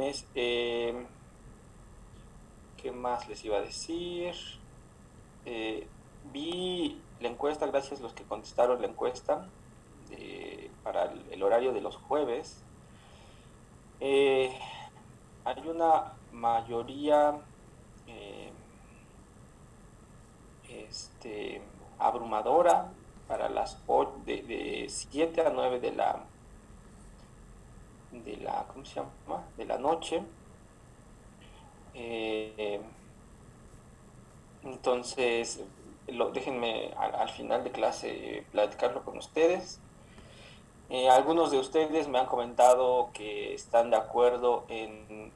jóvenes. ¿Qué más les iba a decir? Vi la encuesta, gracias a los que contestaron la encuesta para el horario de los jueves. Eh, Hay una mayoría eh, abrumadora para las de 7 a 9 ¿cómo se llama? De la noche. Eh, entonces, déjenme al final de clase platicarlo con ustedes. Algunos de ustedes me han comentado que están de acuerdo en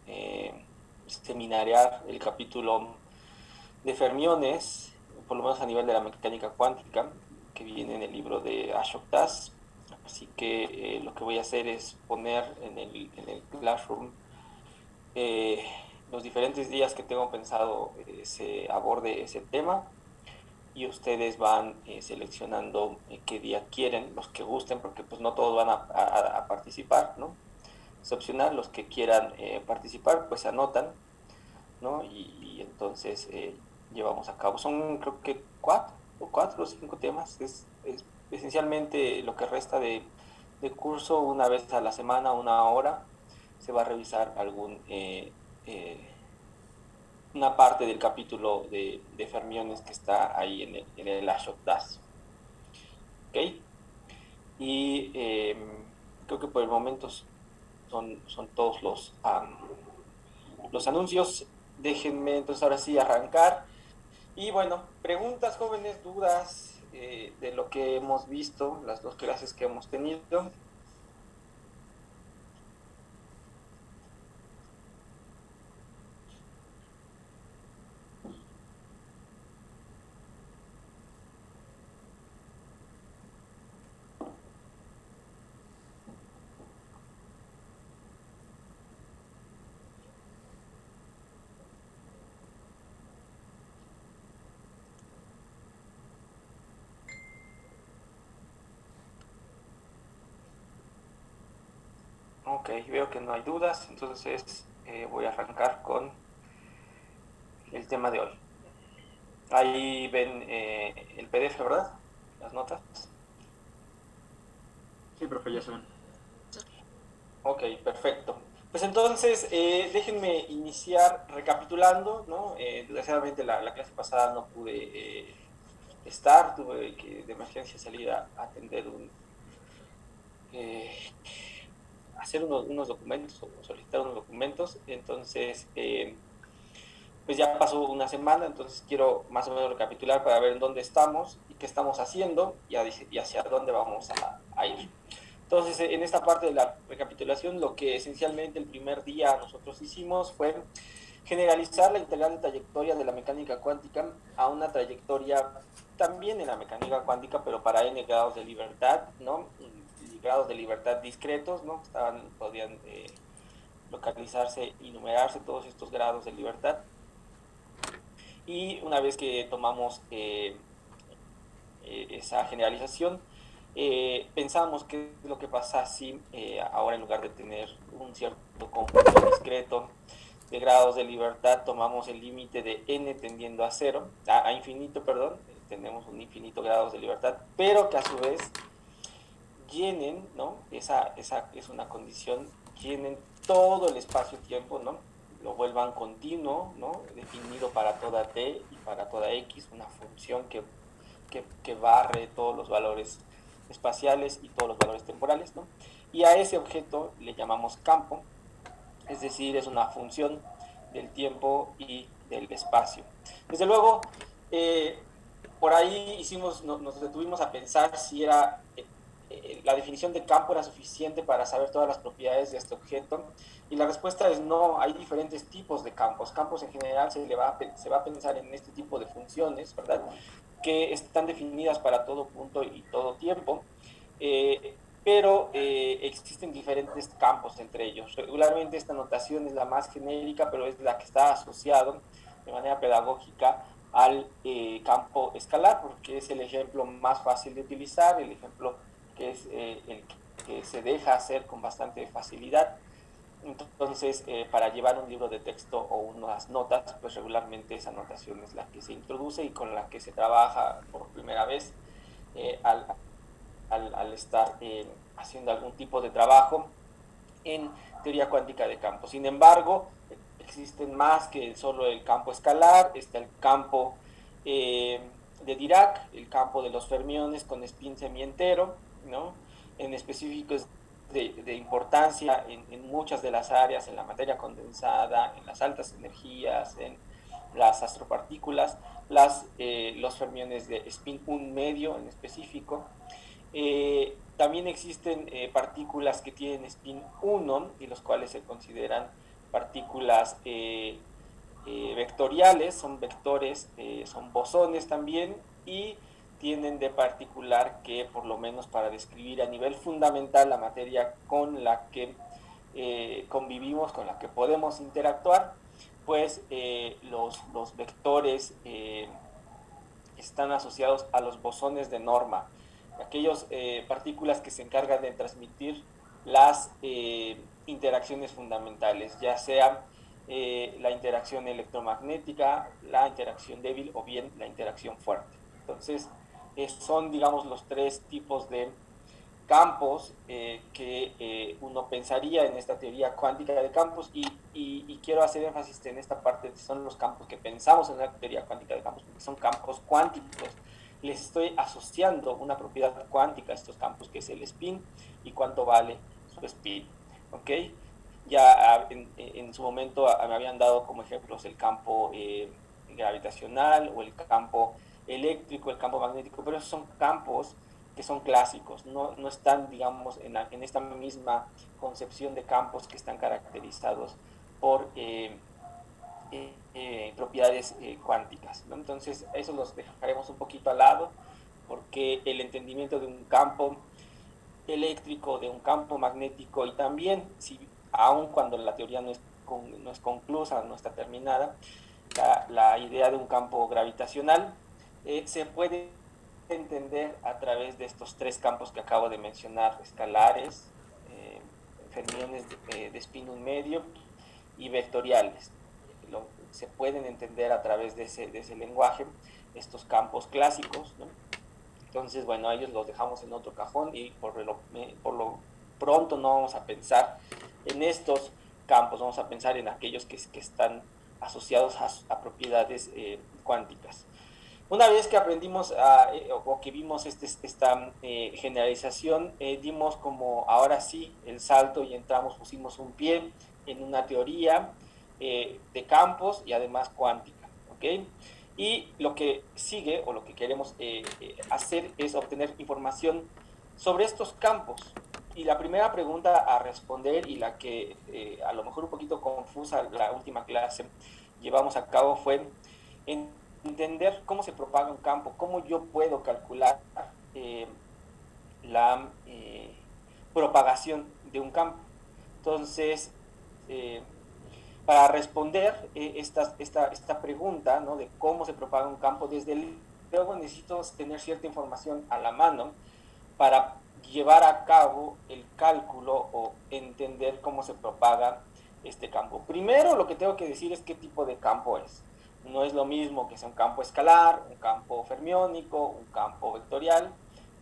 seminariar el capítulo de fermiones, por lo menos a nivel de la mecánica cuántica, que viene en el libro de Ashok Das. Así que lo que voy a hacer es poner en el Classroom eh, los diferentes días que tengo pensado se aborde ese tema y ustedes van seleccionando qué día quieren, los que gusten, porque pues no todos van a participar, ¿no? Es opcional, los que quieran participar pues se anotan, ¿no? Y entonces llevamos a cabo. Son creo que cuatro o cinco temas, es esencialmente lo que resta de curso, una vez a la semana, una hora, se va a revisar eh, una parte del capítulo de fermiones que está ahí en el Ashok Das. ¿Ok? Y creo que por el momento son todos los anuncios. Déjenme entonces ahora sí arrancar. Y bueno, preguntas, jóvenes, dudas de lo que hemos visto, las dos clases que hemos tenido. Ok, veo que no hay dudas, entonces voy a arrancar con el tema de hoy. Ahí ven el PDF, ¿verdad? Las notas. Sí, profe, ya saben. Ok, perfecto. Pues entonces, déjenme iniciar recapitulando, ¿no? Desgraciadamente la clase pasada no pude estar, tuve que de emergencia salir a atender eh, hacer unos documentos o solicitar unos documentos, entonces, pues ya pasó una semana, entonces quiero más o menos recapitular para ver en dónde estamos y qué estamos haciendo y hacia dónde vamos a ir. Entonces, en esta parte de la recapitulación, lo que esencialmente el primer día nosotros hicimos fue generalizar la integral de trayectoria de la mecánica cuántica a una trayectoria también en la mecánica cuántica, pero para n grados de libertad, ¿no? Y grados de libertad discretos, ¿no? Podían localizarse y numerarse todos estos grados de libertad. Y una vez que tomamos esa generalización, pensamos qué es lo que pasa si ahora en lugar de tener un cierto conjunto discreto de grados de libertad, tomamos el límite de n tendiendo a cero, a infinito, perdón, tenemos un infinito grados de libertad, pero que a su vez llenen, ¿no? Esa es una condición, llenen todo el espacio-tiempo, ¿no? Lo vuelvan continuo, ¿no? Definido para toda t y para toda x, una función que barre todos los valores espaciales y todos los valores temporales, ¿no? Y a ese objeto le llamamos campo, es decir, es una función del tiempo y del espacio. Desde luego, eh, por ahí nos detuvimos a pensar si la definición de campo era suficiente para saber todas las propiedades de este objeto, y la respuesta es no. Hay diferentes tipos de campos. Campos en general se va a pensar en este tipo de funciones, ¿verdad? Que están definidas para todo punto y todo tiempo, pero existen diferentes campos entre ellos. Regularmente esta notación es la más genérica, pero es la que está asociado de manera pedagógica al campo escalar, porque es el ejemplo más fácil de utilizar, el ejemplo que es el que se deja hacer con bastante facilidad. Entonces, para llevar un libro de texto o unas notas, pues regularmente esa notación es la que se introduce y con la que se trabaja por primera vez al, al, estar haciendo algún tipo de trabajo en teoría cuántica de campos. Sin embargo, existen más que solo el campo escalar, está el campo de Dirac, el campo de los fermiones con spin semientero, ¿no? En específico es de importancia en muchas de las áreas, en la materia condensada, en las altas energías, en las astropartículas, los fermiones de spin 1 medio en específico. También existen partículas que tienen spin 1 y los cuales se consideran partículas vectoriales, son vectores, son bosones también, y tienen de particular que, por lo menos para describir a nivel fundamental la materia con la que convivimos, con la que podemos interactuar, pues los vectores están asociados a los bosones de norma, aquellas partículas que se encargan de transmitir las interacciones fundamentales, ya sea la interacción electromagnética, la interacción débil o bien la interacción fuerte. Entonces, son, digamos, los tres tipos de campos que uno pensaría en esta teoría cuántica de campos y quiero hacer énfasis en esta parte, son los campos que pensamos en la teoría cuántica de campos, porque son campos cuánticos. Les estoy asociando una propiedad cuántica a estos campos, que es el spin y cuánto vale su spin. ¿Ok? Ya en su momento me habían dado como ejemplos el campo gravitacional o el campo eléctrico, el campo magnético, pero esos son campos que son clásicos, no están, digamos, en esta misma concepción de campos que están caracterizados por propiedades cuánticas, ¿no? Entonces, eso los dejaremos un poquito al lado, porque el entendimiento de un campo eléctrico, de un campo magnético, y también, si, aun cuando la teoría no es conclusa, no está terminada, la idea de un campo gravitacional se puede entender a través de estos tres campos que acabo de mencionar, escalares, fermiones de spin un medio y vectoriales. Se pueden entender a través de ese lenguaje estos campos clásicos, ¿no? Entonces, bueno, a ellos los dejamos en otro cajón y por lo pronto no vamos a pensar en estos campos, vamos a pensar en aquellos que están asociados a propiedades cuánticas. Una vez que aprendimos o que vimos esta generalización, dimos como ahora sí el salto y entramos, pusimos un pie en una teoría de campos y además cuántica, ¿ok? Y lo que sigue o lo que queremos hacer es obtener información sobre estos campos. Y la primera pregunta a responder y la que a lo mejor un poquito confusa la última clase llevamos a cabo fue entender cómo se propaga un campo, cómo yo puedo calcular la propagación de un campo. Entonces, para responder esta pregunta, ¿no?, de cómo se propaga un campo, desde luego necesito tener cierta información a la mano para llevar a cabo el cálculo o entender cómo se propaga este campo. Primero, lo que tengo que decir es qué tipo de campo es. No es lo mismo que sea un campo escalar, un campo fermiónico, un campo vectorial.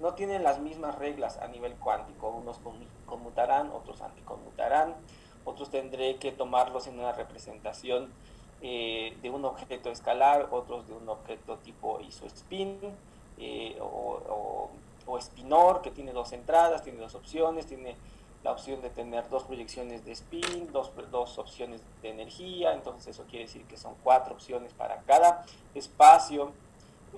No tienen las mismas reglas a nivel cuántico. Unos conmutarán, otros anticonmutarán, otros tendré que tomarlos en una representación de un objeto escalar, otros de un objeto tipo isospin o spinor, que tiene dos entradas, tiene dos opciones, tiene la opción de tener dos proyecciones de spin, dos opciones de energía, entonces eso quiere decir que son 4 opciones para cada espacio,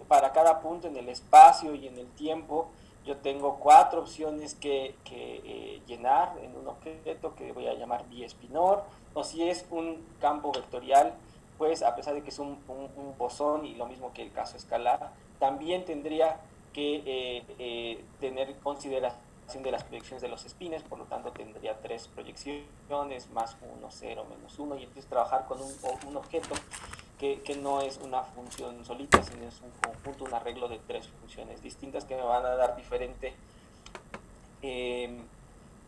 para cada punto en el espacio y en el tiempo. Yo tengo 4 opciones que llenar en un objeto que voy a llamar biespinor, o si es un campo vectorial, pues a pesar de que es un bosón y lo mismo que el caso escalar, también tendría que tener consideración de las proyecciones de los espines, por lo tanto tendría 3 proyecciones, más 1, 0, menos 1, y entonces trabajar con un objeto que no es una función solita, sino es un conjunto, un arreglo de 3 funciones distintas que me van a dar diferente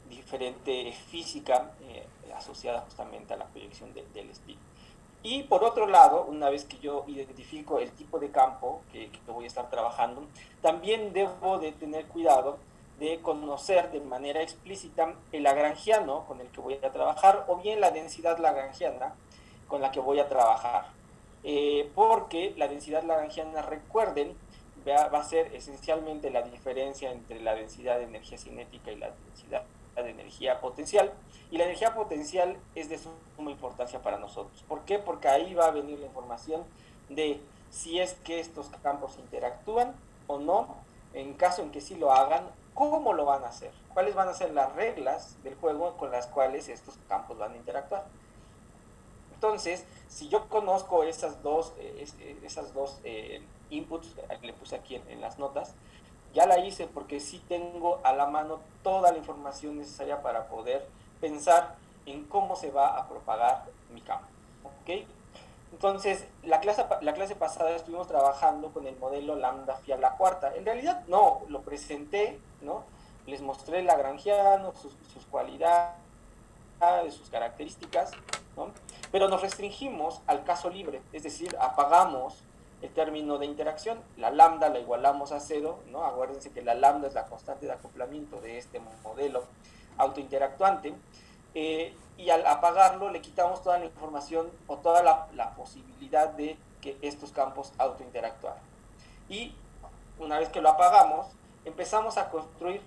diferente física asociada justamente a la proyección del speed. Y por otro lado, una vez que yo identifico el tipo de campo que voy a estar trabajando, también debo de tener cuidado de conocer de manera explícita el lagrangiano con el que voy a trabajar o bien la densidad lagrangiana con la que voy a trabajar. Porque la densidad lagrangiana, recuerden, va a ser esencialmente la diferencia entre la densidad de energía cinética y la densidad de energía potencial. Y la energía potencial es de suma importancia para nosotros. ¿Por qué? Porque ahí va a venir la información de si es que estos campos interactúan o no. En caso en que sí lo hagan, ¿cómo lo van a hacer? ¿Cuáles van a ser las reglas del juego con las cuales estos campos van a interactuar? Entonces, si yo conozco esas dos inputs que le puse aquí en las notas, ya la hice porque sí tengo a la mano toda la información necesaria para poder pensar en cómo se va a propagar mi campo. ¿Ok? Entonces, la clase pasada estuvimos trabajando con el modelo lambda phi a la cuarta. En realidad, no, lo presenté, ¿no? Les mostré el lagrangiano, sus cualidades, sus características, ¿no? Pero nos restringimos al caso libre, es decir, apagamos el término de interacción, la lambda la igualamos a cero, ¿no? Acuérdense que la lambda es la constante de acoplamiento de este modelo autointeractuante, y al apagarlo le quitamos toda la información o toda la posibilidad de que estos campos autointeractuaran. Y una vez que lo apagamos, empezamos a construir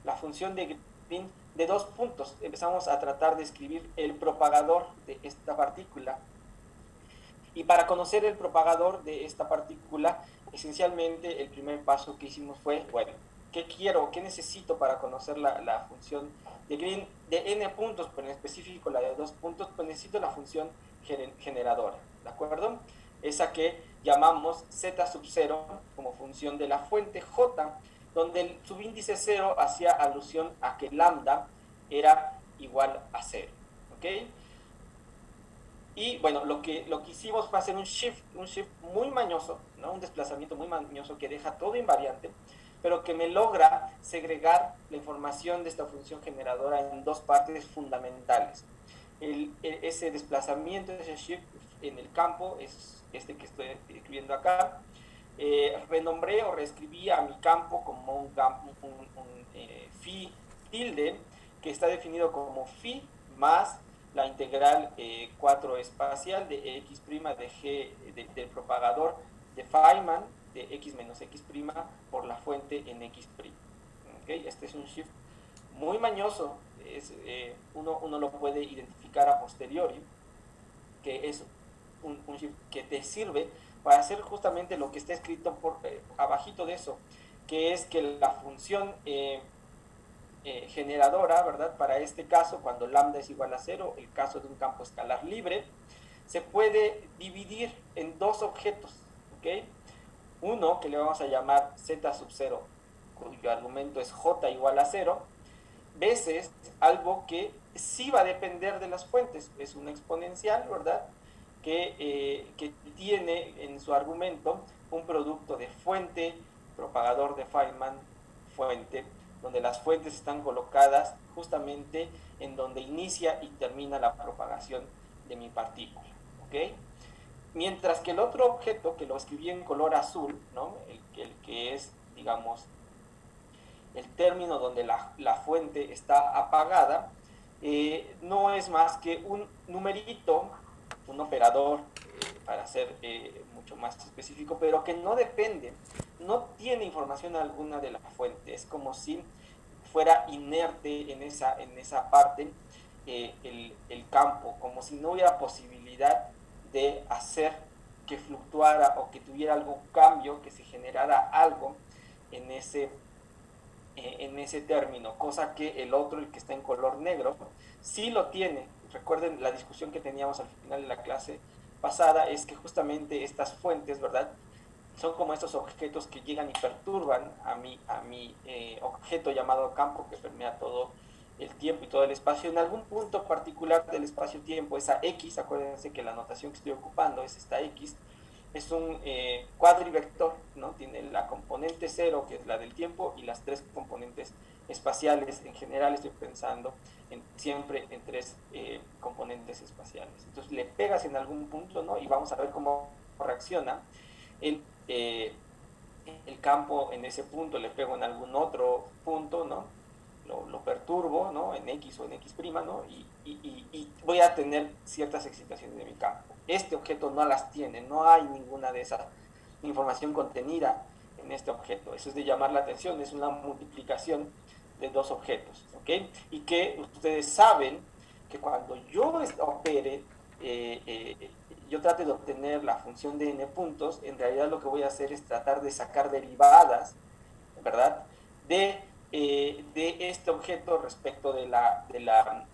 la función de Green de dos puntos. Empezamos a tratar de escribir el propagador de esta partícula. Y para conocer el propagador de esta partícula, esencialmente el primer paso que hicimos fue, bueno, ¿qué quiero, qué necesito para conocer la función de Green de n puntos, pero en específico la de 2 puntos? Pues necesito la función generadora, ¿de acuerdo? Esa que llamamos z sub 0 como función de la fuente j, donde el subíndice 0 hacía alusión a que lambda era igual a 0, ¿ok? Y bueno, lo que hicimos fue hacer un shift muy mañoso, ¿no? Un desplazamiento muy mañoso que deja todo invariante, pero que me logra segregar la información de esta función generadora en dos partes fundamentales. Ese desplazamiento, ese shift en el campo, es este que estoy escribiendo acá. Renombré o reescribí a mi campo como un phi tilde, que está definido como phi más la integral 4 espacial de x' de g del propagador de Feynman de x menos x' por la fuente en x'. ¿Okay? Este es un shift muy mañoso, uno lo puede identificar a posteriori, que es un shift que te sirve para hacer justamente lo que está escrito abajito de eso, que es que la función generadora, ¿verdad? Para este caso, cuando lambda es igual a 0, el caso de un campo escalar libre, se puede dividir en dos objetos, ¿ok? Uno que le vamos a llamar z sub 0, cuyo argumento es j igual a 0, veces algo que sí va a depender de las fuentes, es una exponencial, ¿verdad? Que tiene en su argumento un producto de fuente, propagador de Feynman, fuente, donde las fuentes están colocadas justamente en donde inicia y termina la propagación de mi partícula, ¿ok? Mientras que el otro objeto, que lo escribí en color azul, ¿no? el que es, digamos, el término donde la fuente está apagada, no es más que un numerito, un operador, para ser mucho más específico, pero que no depende, no tiene información alguna de la fuente, es como si fuera inerte en esa parte el campo, como si no hubiera posibilidad de hacer que fluctuara o que tuviera algún cambio, que se generara algo en ese término, cosa que el otro, el que está en color negro, sí lo tiene. Recuerden la discusión que teníamos al final de la clase pasada, es que justamente estas fuentes, ¿verdad?, son como estos objetos que llegan y perturban a mi objeto llamado campo, que permea todo el tiempo y todo el espacio. En algún punto particular del espacio-tiempo, esa X, acuérdense que la notación que estoy ocupando es esta X, es un cuadrivector, ¿no? Tiene la componente 0, que es la del tiempo, y las tres componentes espaciales, en general estoy pensando siempre en tres componentes espaciales. Entonces le pegas en algún punto, ¿no? Y vamos a ver cómo reacciona el, eh, el campo en ese punto, le pego en algún otro punto, ¿no? Lo perturbo, ¿no? En X o en X', ¿no? Y voy a tener ciertas excitaciones de mi campo. Este objeto no las tiene, no hay ninguna de esa información contenida en este objeto. Eso es de llamar la atención, es una multiplicación de dos objetos, ¿ok? Y que ustedes saben que cuando yo opere, yo trate de obtener la función de n puntos, en realidad lo que voy a hacer es tratar de sacar derivadas, ¿verdad? De este objeto respecto de la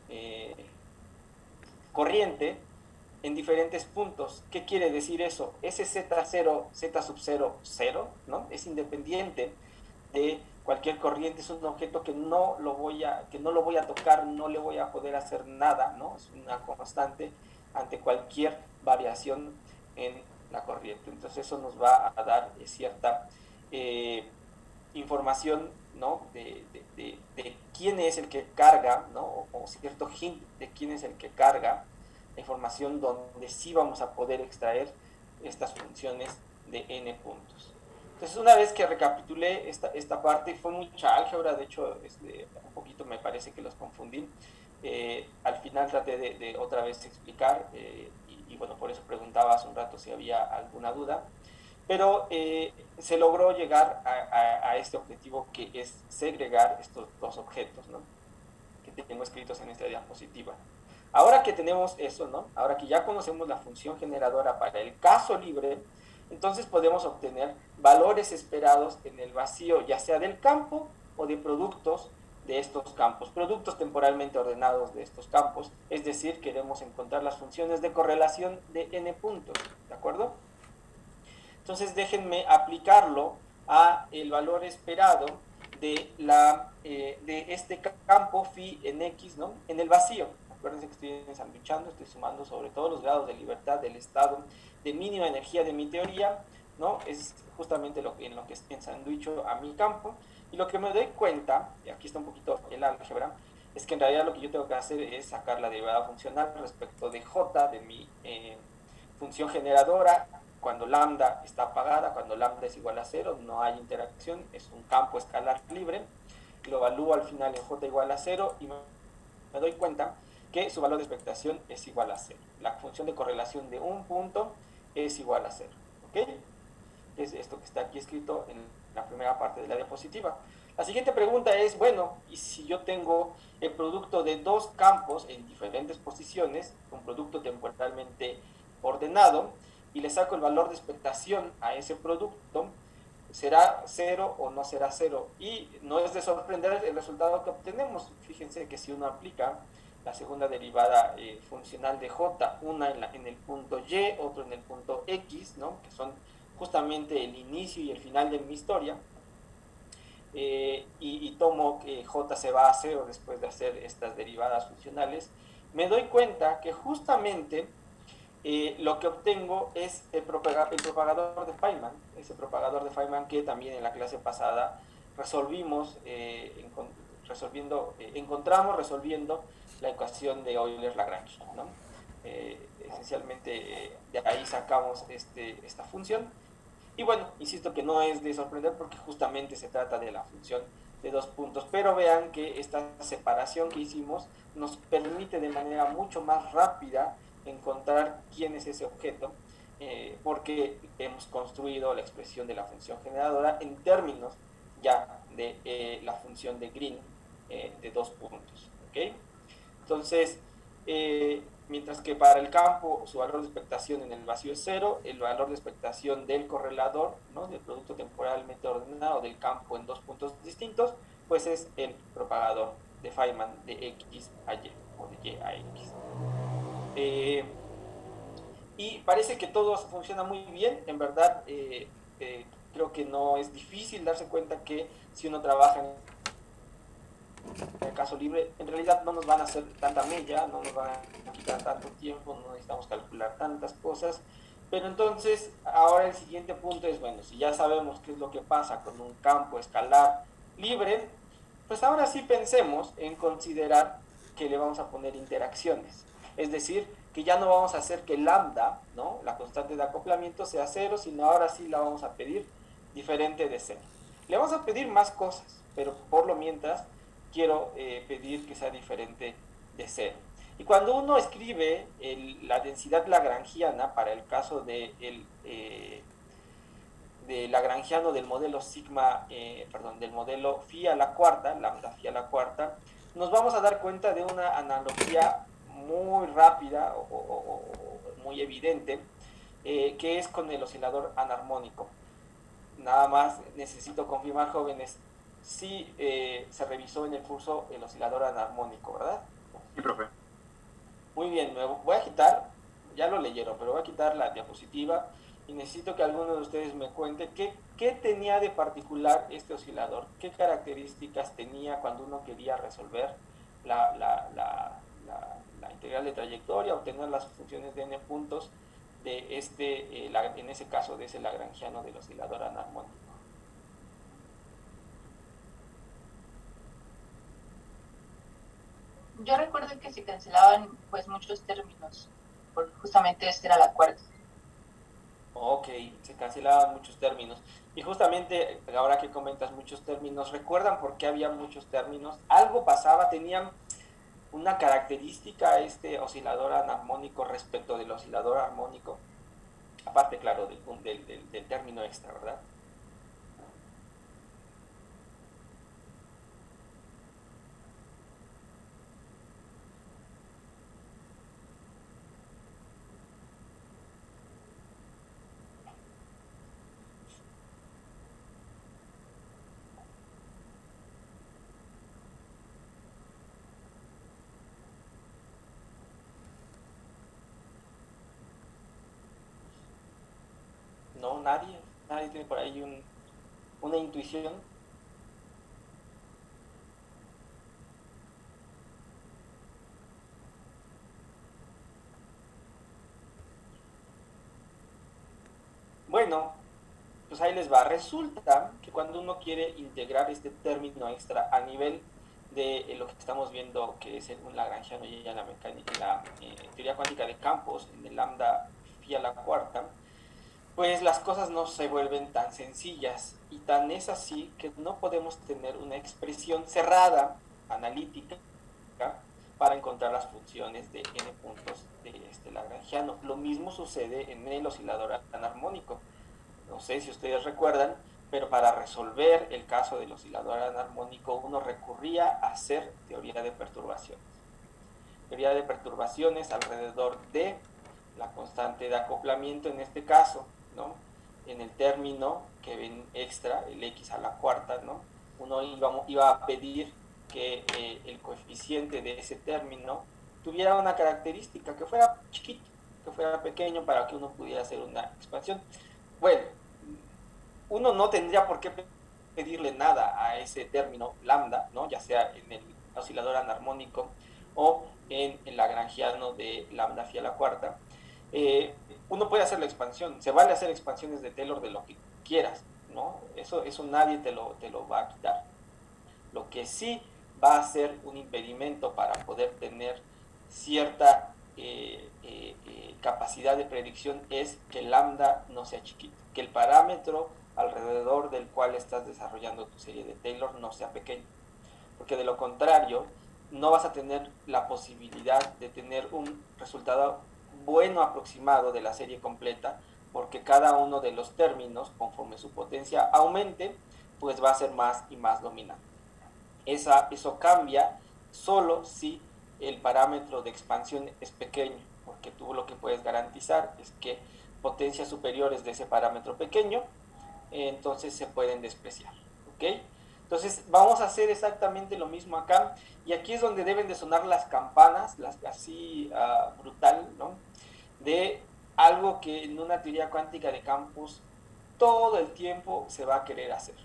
corriente en diferentes puntos. ¿Qué quiere decir eso? Ese Z0, Z sub 0, 0, ¿no? Es independiente de cualquier corriente, es un objeto que no lo voy a tocar, no le voy a poder hacer nada, ¿no? Es una constante ante cualquier variación en la corriente. Entonces eso nos va a dar cierta información, ¿no? De quién es el que carga, ¿no? O cierto hint de quién es el que carga la información, donde sí vamos a poder extraer estas funciones de n puntos. Entonces, una vez que recapitulé esta parte, fue mucha álgebra, de hecho, un poquito me parece que los confundí. Al final traté de otra vez explicar, y bueno, por eso preguntaba hace un rato si había alguna duda, pero se logró llegar a este objetivo, que es segregar estos dos objetos, ¿no? Que tengo escritos en esta diapositiva. Ahora que tenemos eso, ¿no? Ahora que ya conocemos la función generadora para el caso libre, entonces podemos obtener valores esperados en el vacío, ya sea del campo o de productos de estos campos, productos temporalmente ordenados de estos campos, es decir, queremos encontrar las funciones de correlación de n puntos, ¿de acuerdo? Entonces déjenme aplicarlo a el valor esperado de este campo phi en X, ¿no? En el vacío. Acuérdense que estoy ensanduchando, estoy sumando sobre todos los grados de libertad del estado de mínima energía de mi teoría, ¿no? Es justamente en lo que ensanducho a mi campo. Y lo que me doy cuenta, y aquí está un poquito el álgebra, es que en realidad lo que yo tengo que hacer es sacar la derivada funcional respecto de J, de mi función generadora, cuando lambda está apagada, cuando lambda es igual a 0, no hay interacción, es un campo escalar libre, lo evalúo al final en J igual a 0 y me doy cuenta que su valor de expectación es igual a 0. La función de correlación de un punto es igual a 0. ¿Ok? Es esto que está aquí escrito en la primera parte de la diapositiva. La siguiente pregunta es, bueno, ¿y si yo tengo el producto de dos campos en diferentes posiciones, un producto temporalmente ordenado, y le saco el valor de expectación a ese producto, será 0 o no será 0? Y no es de sorprender el resultado que obtenemos. Fíjense que si uno aplica la segunda derivada funcional de J, una en el punto Y, otro en el punto X, ¿no? Que son justamente el inicio y el final de mi historia, y tomo que J se va a 0 después de hacer estas derivadas funcionales, me doy cuenta que justamente lo que obtengo es el propagador de Feynman, ese propagador de Feynman que también en la clase pasada resolvimos, encontramos resolviendo la ecuación de Euler-Lagrange, ¿no? Esencialmente de ahí sacamos esta función. Y bueno, insisto que no es de sorprender porque justamente se trata de la función de dos puntos, pero vean que esta separación que hicimos nos permite de manera mucho más rápida encontrar quién es ese objeto, porque hemos construido la expresión de la función generadora en términos ya de la función de Green de dos puntos, ¿ok? Entonces, mientras que para el campo su valor de expectación en el vacío es 0, el valor de expectación del correlador, ¿no? Del producto temporalmente ordenado del campo en dos puntos distintos, pues es el propagador de Feynman de X a Y o de Y a X. Y parece que todo funciona muy bien, en verdad creo que no es difícil darse cuenta que si uno trabaja en el caso libre, en realidad no nos van a hacer tanta mella, no nos van a quitar tanto tiempo, no necesitamos calcular tantas cosas. Pero entonces, ahora el siguiente punto es, bueno, si ya sabemos qué es lo que pasa con un campo escalar libre, Pues ahora sí pensemos en considerar que le vamos a poner interacciones. Es decir, que ya no vamos a hacer que lambda, ¿no? La constante de acoplamiento sea cero, sino ahora sí la vamos a pedir diferente de cero. Le vamos a pedir más cosas, pero por lo mientras quiero pedir que sea diferente de cero. Y cuando uno escribe la densidad lagrangiana para el caso de lagrangiano del modelo sigma, del modelo phi a la cuarta, lambda phi a la cuarta, nos vamos a dar cuenta de una analogía muy rápida o muy evidente, que es con el oscilador anarmónico. Nada más necesito confirmar, jóvenes, si se revisó en el curso el oscilador anarmónico, ¿verdad? Sí, profe. Muy bien, me voy a quitar, ya lo leyeron, pero voy a quitar la diapositiva y necesito que alguno de ustedes me cuente qué tenía de particular este oscilador, qué características tenía cuando uno quería resolver la integral de trayectoria, obtener las funciones de n puntos de en ese caso, de ese lagrangiano del oscilador anarmónico. Yo recuerdo que se cancelaban pues muchos términos, porque justamente esta era la cuarta. Ok, se cancelaban muchos términos. Y justamente ahora que comentas muchos términos, ¿recuerdan por qué había muchos términos? Algo pasaba, tenían una característica este oscilador anarmónico respecto del oscilador armónico, aparte, claro, del término extra, ¿verdad? No, nadie tiene por ahí una intuición. Bueno, pues ahí les va. Resulta que cuando uno quiere integrar este término extra a nivel de lo que estamos viendo, que es un lagrangiano y en la mecánica, en la teoría cuántica de campos, en el lambda phi a la cuarta, pues las cosas no se vuelven tan sencillas y tan es así que no podemos tener una expresión cerrada, analítica, para encontrar las funciones de n puntos de este lagrangiano. Lo mismo sucede en el oscilador anarmónico. No sé si ustedes recuerdan, pero para resolver el caso del oscilador anarmónico uno recurría a hacer teoría de perturbaciones. Teoría de perturbaciones alrededor de la constante de acoplamiento en este caso, ¿no? En el término que ven extra, el x a la cuarta, ¿no? Uno iba a pedir que el coeficiente de ese término tuviera una característica, que fuera chiquito, que fuera pequeño para que uno pudiera hacer una expansión. Bueno, uno no tendría por qué pedirle nada a ese término lambda, ¿no? Ya sea en el oscilador anarmónico o en el lagrangiano de lambda phi a la cuarta. Uno puede hacer la expansión, se vale hacer expansiones de Taylor de lo que quieras, ¿no? Eso nadie te lo va a quitar. Lo que sí va a ser un impedimento para poder tener cierta capacidad de predicción es que el lambda no sea chiquito, que el parámetro alrededor del cual estás desarrollando tu serie de Taylor no sea pequeño, porque de lo contrario no vas a tener la posibilidad de tener un resultado bueno aproximado de la serie completa, porque cada uno de los términos, conforme su potencia aumente, pues va a ser más y más dominante. Eso cambia solo si el parámetro de expansión es pequeño, porque tú lo que puedes garantizar es que potencias superiores de ese parámetro pequeño, entonces se pueden despreciar, ¿ok? Entonces vamos a hacer exactamente lo mismo acá, y aquí es donde deben de sonar las campanas, así brutal, ¿no? De algo que en una teoría cuántica de campos todo el tiempo se va a querer hacer.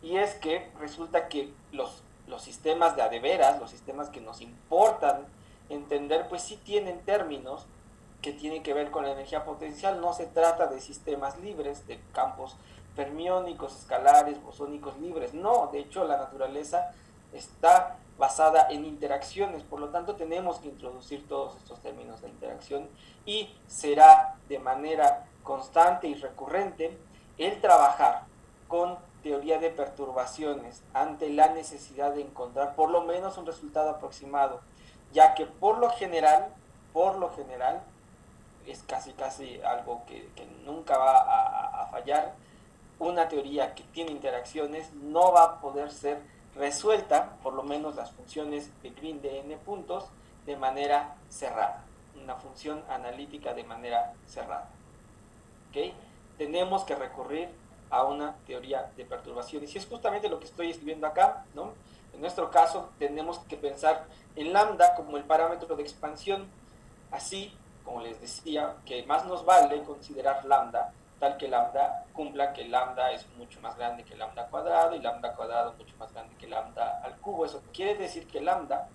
Y es que resulta que los sistemas de adeveras, los sistemas que nos importan entender, pues sí tienen términos que tienen que ver con la energía potencial. No se trata de sistemas libres, de campos fermiónicos, escalares, bosónicos libres. No, de hecho la naturaleza está basada en interacciones, por lo tanto tenemos que introducir todos estos términos de interacción y será de manera constante y recurrente el trabajar con teoría de perturbaciones ante la necesidad de encontrar por lo menos un resultado aproximado, ya que por lo general, es casi algo que nunca va a fallar. Una teoría que tiene interacciones no va a poder ser resuelta, por lo menos las funciones de Green de n puntos, de manera cerrada, una función analítica de manera cerrada. ¿Okay? Tenemos que recurrir a una teoría de perturbaciones, y es justamente lo que estoy escribiendo acá, ¿no? En nuestro caso tenemos que pensar en lambda como el parámetro de expansión, así como les decía, que más nos vale considerar lambda tal que lambda cumpla que lambda es mucho más grande que lambda cuadrado y lambda cuadrado mucho más grande que lambda al cubo. Eso quiere decir que lambda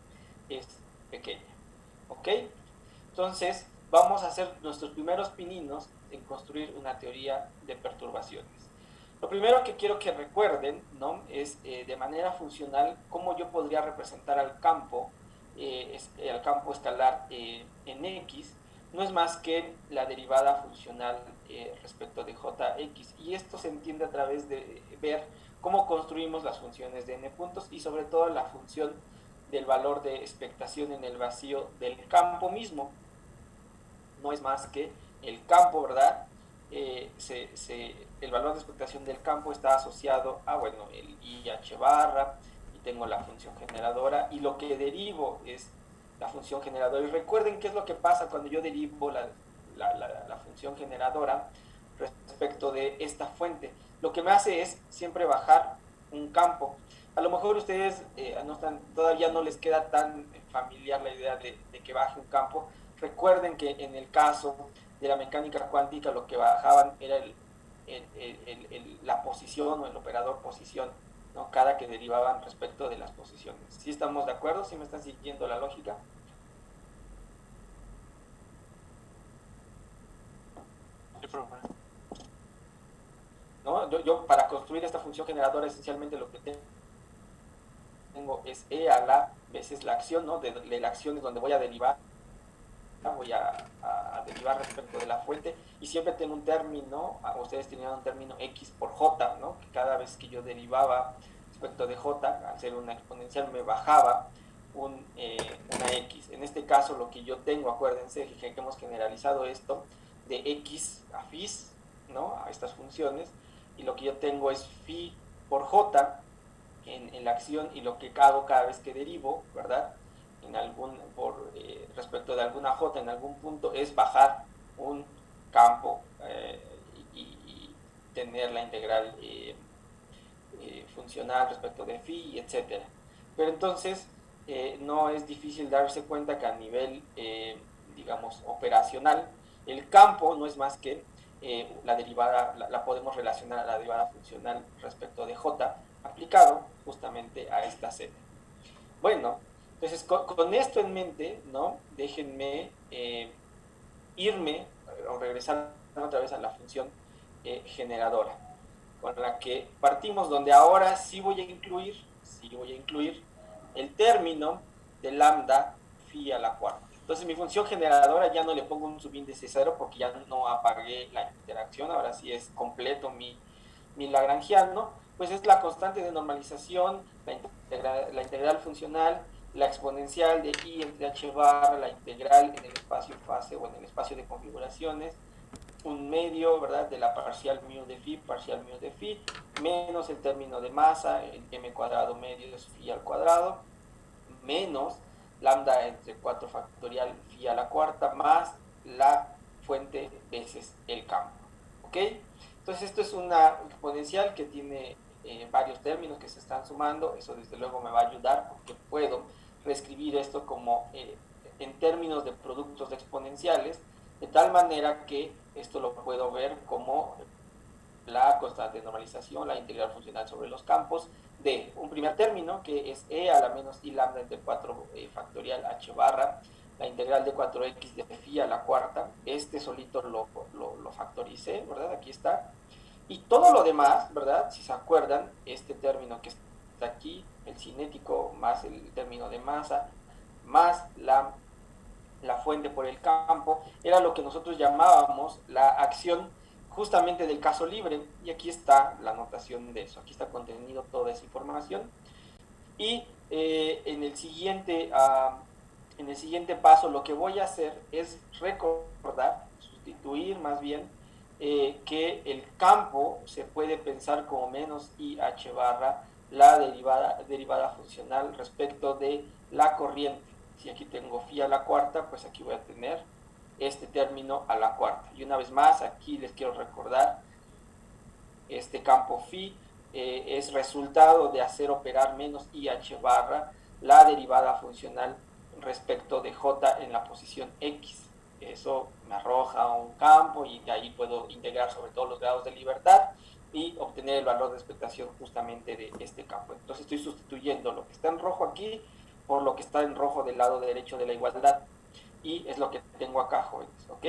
es pequeña, ¿ok? Entonces vamos a hacer nuestros primeros pininos en construir una teoría de perturbaciones. Lo primero que quiero que recuerden, ¿no?, es de manera funcional cómo yo podría representar al campo escalar en X. No es más que la derivada funcional respecto de Jx, y esto se entiende a través de ver cómo construimos las funciones de n puntos y sobre todo la función del valor de expectación en el vacío del campo mismo. No es más que el campo, ¿verdad? El valor de expectación del campo está asociado a, bueno, el IH barra, y tengo la función generadora, y lo que derivo es la función generadora. Y recuerden qué es lo que pasa cuando yo derivo la función generadora respecto de esta fuente. Lo que me hace es siempre bajar un campo. A lo mejor ustedes todavía no les queda tan familiar la idea de que baje un campo. Recuerden que en el caso de la mecánica cuántica lo que bajaban era la posición o el operador posición, ¿no?, cada que derivaban respecto de las posiciones. ¿Sí estamos de acuerdo? ¿Sí me están siguiendo la lógica? ¿No? Yo para construir esta función generadora esencialmente lo que tengo es E a la veces la acción, ¿no?, de la acción es donde voy a derivar, voy a derivar respecto de la fuente, y siempre tengo un término, ustedes tenían un término x por j, ¿no?, que cada vez que yo derivaba respecto de j, al ser una exponencial me bajaba una x. En este caso lo que yo tengo, acuérdense que hemos generalizado esto de x a phis, ¿no?, a estas funciones, y lo que yo tengo es phi por j en la acción, y lo que hago cada vez que derivo, ¿verdad?, respecto de alguna j en algún punto, es bajar un campo y tener la integral funcional respecto de phi, etc. Pero entonces no es difícil darse cuenta que a nivel, digamos, operacional, el campo no es más que la derivada, la podemos relacionar a la derivada funcional respecto de j aplicado justamente a esta z. Bueno, entonces con esto en mente, ¿no?, déjenme irme o regresar otra vez a la función generadora, con la que partimos, donde ahora sí voy a incluir el término de lambda phi a la cuarta. Entonces mi función generadora ya no le pongo un subíndice 0 porque ya no apagué la interacción, ahora sí es completo mi lagrangiano, pues es la constante de normalización, la integral funcional, la exponencial de i entre h barra, la integral en el espacio fase o en el espacio de configuraciones, un medio, ¿verdad?, de la parcial mu de phi, menos el término de masa, el m cuadrado medio es phi al cuadrado, menos lambda entre 4 factorial phi a la cuarta, más la fuente veces el campo. ¿Ok? Entonces esto es una exponencial que tiene varios términos que se están sumando. Eso desde luego me va a ayudar porque puedo reescribir esto como en términos de productos exponenciales, de tal manera que esto lo puedo ver como la constante de normalización, la integral funcional sobre los campos de un primer término que es e a la menos i lambda entre 4 factorial h barra, la integral de 4x de phi a la cuarta. Este solito lo factoricé, ¿verdad? Aquí está. Y todo lo demás, ¿verdad? Si se acuerdan, este término que está aquí, el cinético más el término de masa, más la fuente por el campo, era lo que nosotros llamábamos la acción justamente del caso libre, y aquí está la anotación de eso, aquí está contenido toda esa información. Y en el siguiente paso lo que voy a hacer es recordar, sustituir más bien, que el campo se puede pensar como menos IH barra la derivada funcional respecto de la corriente. Si aquí tengo phi a la cuarta, pues aquí voy a tener este término a la cuarta. Y una vez más, aquí les quiero recordar, este campo phi es resultado de hacer operar menos IH barra la derivada funcional respecto de J en la posición X. Eso me arroja un campo y de ahí puedo integrar sobre todos los grados de libertad y obtener el valor de expectación justamente de este campo. Entonces estoy sustituyendo lo que está en rojo aquí por lo que está en rojo del lado derecho de la igualdad, y es lo que tengo acá, jóvenes, ¿ok?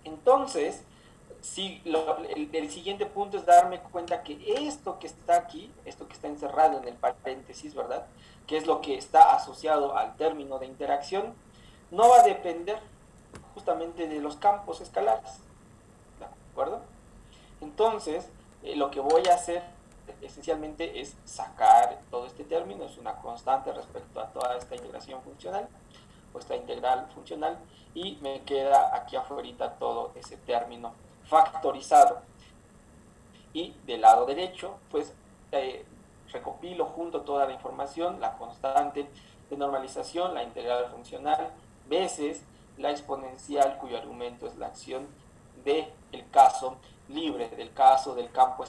Entonces, sí, el siguiente punto es darme cuenta que esto que está aquí, esto que está encerrado en el paréntesis, ¿verdad? Que es lo que está asociado al término de interacción, no va a depender justamente de los campos escalares, ¿de acuerdo? Entonces, lo que voy a hacer esencialmente es sacar todo este término, es una constante respecto a toda esta integración funcional, o esta integral funcional, y me queda aquí afuera todo ese término factorizado. Y del lado derecho, pues recopilo junto toda la información, la constante de normalización, la integral funcional, veces la exponencial cuyo argumento es la acción del caso libre, del caso del campo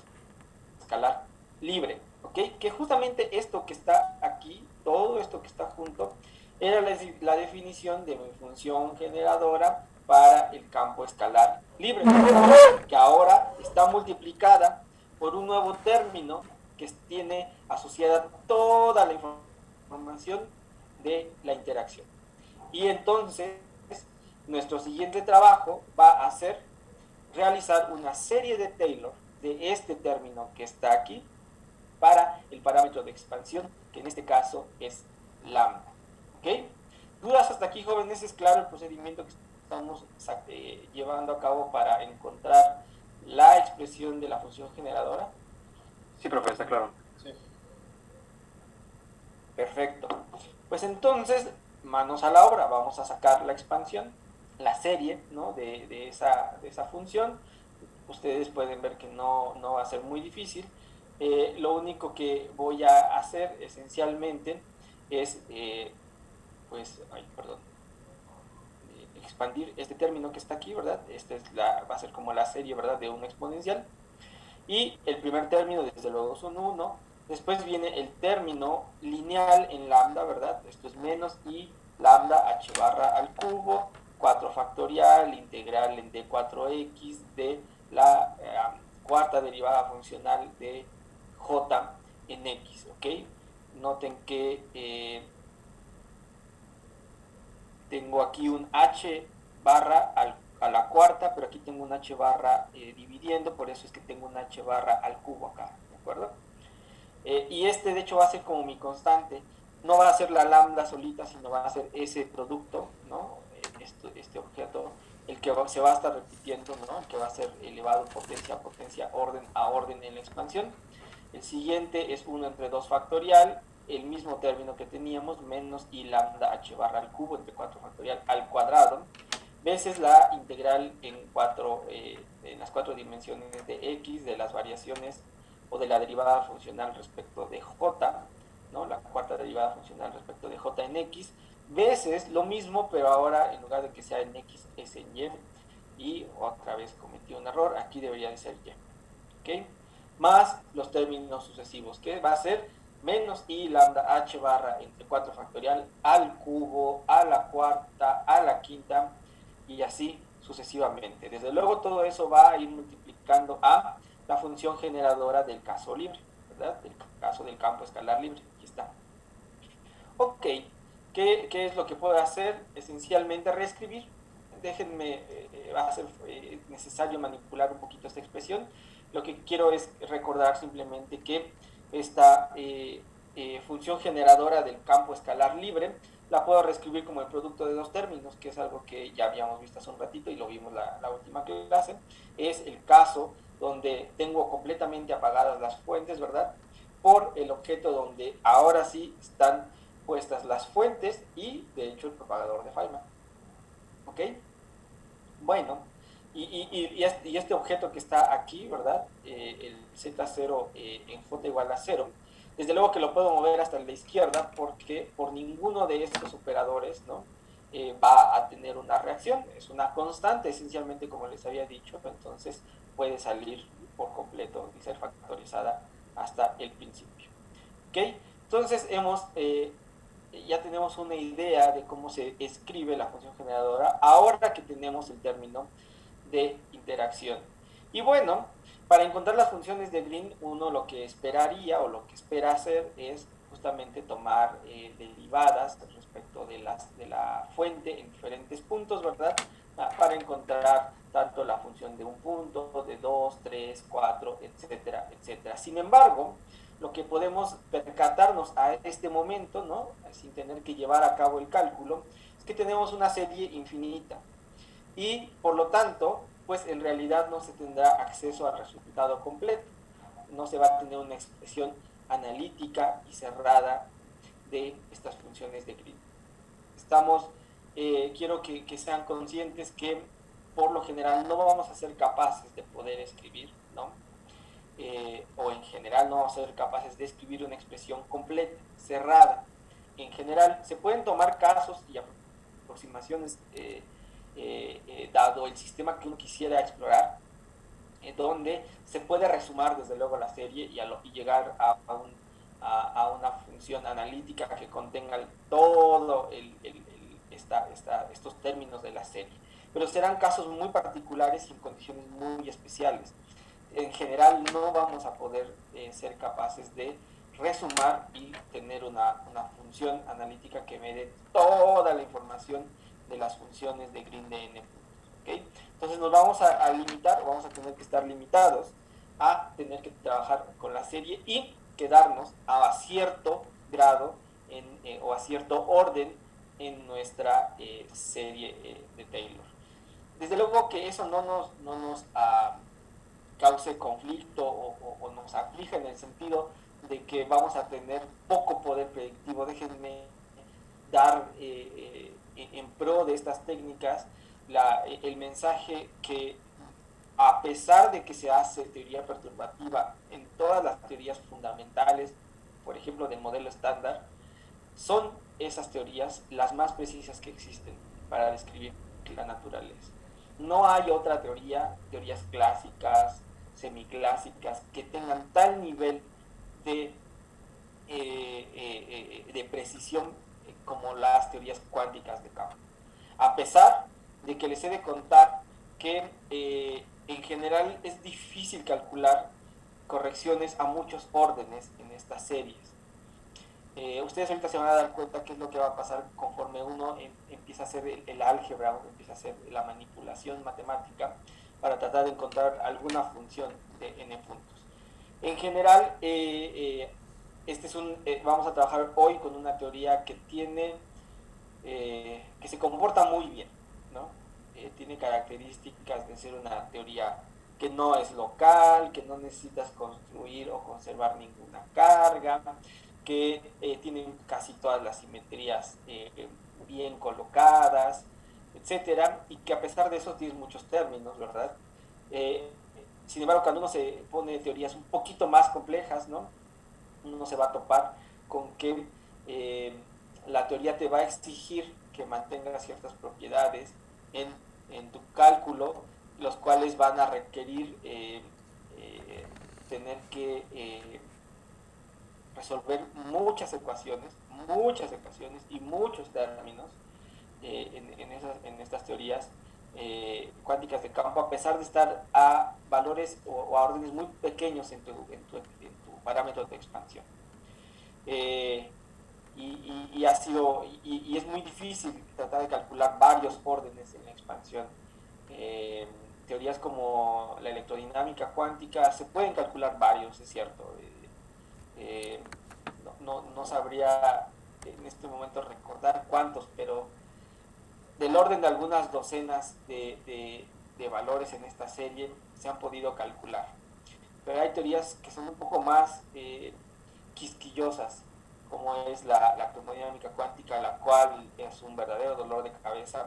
escalar libre, ¿ok? Que justamente esto que está aquí, todo esto que está junto, era la definición de mi función generadora para el campo escalar libre, que ahora está multiplicada por un nuevo término que tiene asociada toda la información de la interacción. Y entonces, nuestro siguiente trabajo va a ser realizar una serie de Taylor de este término que está aquí para el parámetro de expansión, que en este caso es lambda. ¿Ok? ¿Dudas hasta aquí, jóvenes? ¿Es claro el procedimiento que estamos llevando a cabo para encontrar la expresión de la función generadora? Sí, profe, está claro. Sí. Perfecto. Pues entonces, manos a la obra, vamos a sacar la expansión, la serie, ¿no? de esa función. Ustedes pueden ver que no va a ser muy difícil. Lo único que voy a hacer esencialmente es, expandir este término que está aquí, ¿verdad? Va a ser como la serie, ¿verdad? De una exponencial. Y el primer término, desde luego, es un 1. Después viene el término lineal en lambda, ¿verdad? Esto es menos i lambda h barra al cubo, 4 factorial, integral en d4x de la cuarta derivada funcional de j en x, ¿ok? Noten que tengo aquí un h barra a la cuarta, pero aquí tengo un h barra dividiendo, por eso es que tengo un h barra al cubo acá, ¿de acuerdo? Y este de hecho va a ser como mi constante, no va a ser la lambda solita, sino va a ser ese producto, ¿no? Este objeto, el que se va a estar repitiendo, ¿no? El que va a ser elevado potencia a potencia, orden a orden en la expansión. El siguiente es 1 entre 2 factorial, el mismo término que teníamos, menos i lambda h barra al cubo entre 4 factorial al cuadrado, veces la integral en las 4 dimensiones de x de las variaciones o de la derivada funcional respecto de j, ¿no? La cuarta derivada funcional respecto de j en x, veces lo mismo, pero ahora en lugar de que sea en x es en y, y otra vez cometí un error, aquí debería de ser y, ¿ok? Más los términos sucesivos, que va a ser menos i lambda h barra entre 4 factorial al cubo, a la cuarta, a la quinta, y así sucesivamente. Desde luego todo eso va a ir multiplicando a la función generadora del caso libre, ¿verdad? Del caso del campo escalar libre. Aquí está. Ok, ¿qué es lo que puedo hacer? Esencialmente reescribir. Déjenme, va a ser necesario manipular un poquito esta expresión. Lo que quiero es recordar simplemente que esta función generadora del campo escalar libre la puedo reescribir como el producto de dos términos, que es algo que ya habíamos visto hace un ratito y lo vimos la última clase. Es el caso donde tengo completamente apagadas las fuentes, ¿verdad? Por el objeto donde ahora sí están puestas las fuentes y de hecho el propagador de Feynman. ¿Ok? Bueno, y este objeto que está aquí, ¿verdad? El Z0 en J igual a 0, desde luego que lo puedo mover hasta la izquierda porque por ninguno de estos operadores, ¿no? Va a tener una reacción, es una constante esencialmente como les había dicho, entonces puede salir por completo y ser factorizada hasta el principio. ¿Ok? Entonces ya tenemos una idea de cómo se escribe la función generadora ahora que tenemos el término de interacción. Y bueno, para encontrar las funciones de Green, uno lo que esperaría o lo que espera hacer es justamente tomar derivadas respecto de la fuente en diferentes puntos, ¿verdad? Para encontrar tanto la función de un punto, de 2, 3, 4, etcétera, etcétera. Sin embargo, lo que podemos percatarnos a este momento, ¿no? Sin tener que llevar a cabo el cálculo, es que tenemos una serie infinita y por lo tanto, pues en realidad no se tendrá acceso al resultado completo, no se va a tener una expresión analítica y cerrada de estas funciones de Green. Quiero que sean conscientes que por lo general no vamos a ser capaces de poder escribir, ¿no? O en general no vamos a ser capaces de escribir una expresión completa, cerrada. En general, se pueden tomar casos y aproximaciones dado el sistema que uno quisiera explorar, donde se puede resumar desde luego la serie y llegar a una función analítica que contenga todo estos términos de la serie. Pero serán casos muy particulares y en condiciones muy especiales. En general no vamos a poder ser capaces de resumar y tener una función analítica que me dé toda la información de las funciones de Green de n puntos. ¿Okay? Entonces nos vamos a limitar, vamos a tener que estar limitados a tener que trabajar con la serie y quedarnos a cierto grado o a cierto orden en nuestra serie de Taylor. Desde luego que eso no nos cause conflicto o nos aflige en el sentido de que vamos a tener poco poder predictivo. Déjenme dar en pro de estas técnicas el mensaje que a pesar de que se hace teoría perturbativa en todas las teorías fundamentales, por ejemplo del modelo estándar, son esas teorías las más precisas que existen para describir la naturaleza. No hay otra teorías clásicas, semiclásicas, que tengan tal nivel de, de precisión como las teorías cuánticas de campo. A pesar de que les he de contar que en general es difícil calcular correcciones a muchos órdenes en estas series. Ustedes ahorita se van a dar cuenta qué es lo que va a pasar conforme uno empieza a hacer el álgebra, uno empieza a hacer la manipulación matemática para tratar de encontrar alguna función de n puntos. En general, vamos a trabajar hoy con una teoría que que se comporta muy bien, ¿no? Tiene características de ser una teoría que no es local, que no necesitas construir o conservar ninguna carga, que tienen casi todas las simetrías bien colocadas, etcétera, y que a pesar de eso tiene muchos términos, ¿verdad? Sin embargo, cuando uno se pone teorías un poquito más complejas, ¿no? Uno se va a topar con que la teoría te va a exigir que mantengas ciertas propiedades en tu cálculo, los cuales van a requerir tener que resolver muchas ecuaciones y muchos términos en estas teorías cuánticas de campo, a pesar de estar a valores o a órdenes muy pequeños en tu parámetro de expansión. Y es muy difícil tratar de calcular varios órdenes en la expansión teorías como la electrodinámica cuántica se pueden calcular varios, es cierto. No sabría en este momento recordar cuántos, pero del orden de algunas docenas de valores en esta serie se han podido calcular. Pero hay teorías que son un poco más quisquillosas, como es la termodinámica cuántica, la cual es un verdadero dolor de cabeza,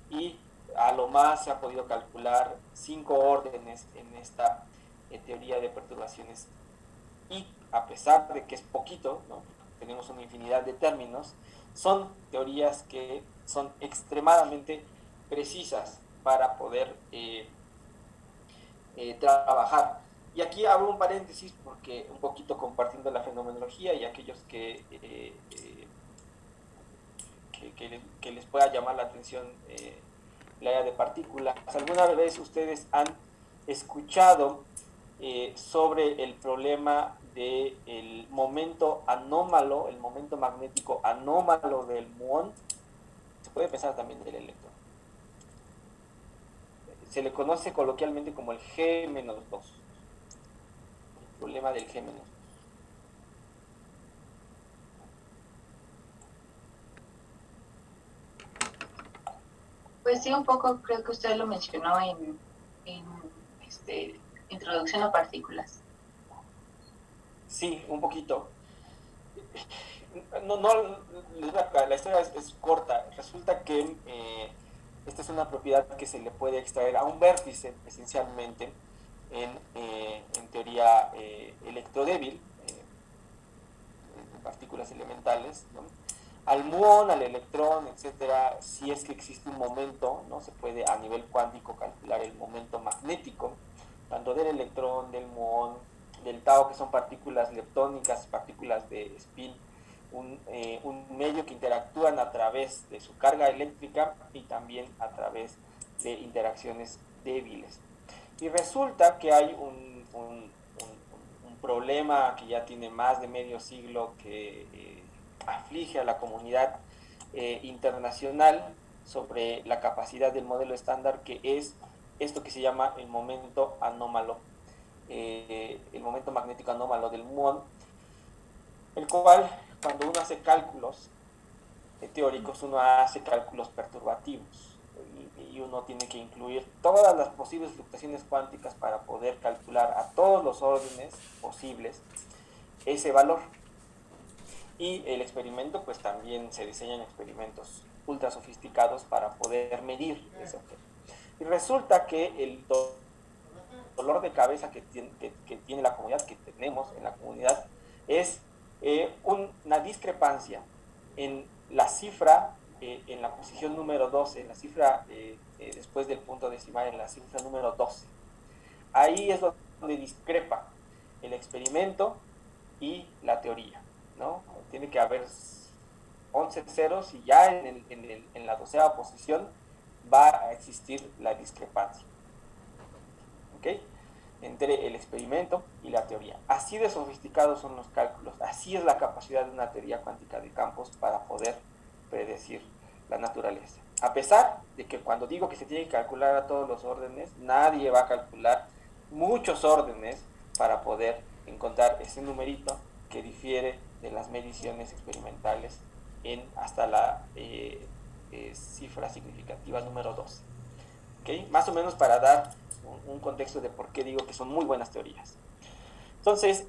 y a lo más se ha podido calcular 5 órdenes en esta teoría de perturbaciones, y a pesar de que es poquito, ¿no? Tenemos una infinidad de términos, son teorías que son extremadamente precisas para poder trabajar. Y aquí abro un paréntesis porque un poquito compartiendo la fenomenología y aquellos que les pueda llamar la atención la idea de partículas. ¿Alguna vez ustedes han escuchado sobre el problema del momento anómalo, el momento magnético anómalo del muón? Se puede pensar también del electrón. Se le conoce coloquialmente como el G-2, el problema del G-2. Pues sí, un poco creo que usted lo mencionó en Introducción a Partículas. Sí, un poquito. La historia es corta. Resulta que esta es una propiedad que se le puede extraer a un vértice, esencialmente, en teoría electrodébil, partículas elementales, ¿no? Al muón, al electrón, etcétera. Si es que existe un momento, ¿no? Se puede a nivel cuántico calcular el momento magnético, tanto del electrón, del muón, del tau, que son partículas leptónicas, partículas de spin, un medio que interactúan a través de su carga eléctrica y también a través de interacciones débiles. Y resulta que hay un problema que ya tiene más de medio siglo que aflige a la comunidad internacional sobre la capacidad del modelo estándar, que es esto que se llama el momento anómalo, el momento magnético anómalo del muón, el cual, cuando uno hace cálculos teóricos, uno hace cálculos perturbativos y uno tiene que incluir todas las posibles fluctuaciones cuánticas para poder calcular a todos los órdenes posibles ese valor. Y el experimento, pues también se diseñan experimentos ultra sofisticados para poder medir ese objeto. Y resulta que el dolor de cabeza que tiene la comunidad, que tenemos en la comunidad, es una discrepancia en la cifra, en la posición número 12, en la cifra después del punto decimal, en la cifra número 12. Ahí es donde discrepa el experimento y la teoría, ¿no? Tiene que haber 11 ceros y ya en la 12ª posición va a existir la discrepancia, ¿ok? Entre el experimento y la teoría. Así de sofisticados son los cálculos, así es la capacidad de una teoría cuántica de campos para poder predecir la naturaleza. A pesar de que cuando digo que se tiene que calcular a todos los órdenes, nadie va a calcular muchos órdenes para poder encontrar ese numerito que difiere de las mediciones experimentales en hasta la cifra significativa número 12. ¿Okay? Más o menos para dar un contexto de por qué digo que son muy buenas teorías. Entonces,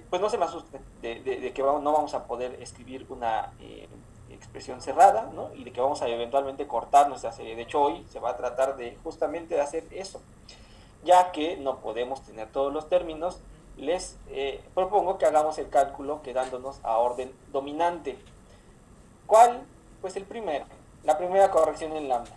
pues no se me asuste de que no vamos a poder escribir una expresión cerrada, ¿no? Y de que vamos a eventualmente cortar nuestra serie. De hecho, hoy se va a tratar de justamente de hacer eso. Ya que no podemos tener todos los términos, les propongo que hagamos el cálculo quedándonos a orden dominante. ¿Cuál? Pues el primero, la primera corrección en lambda.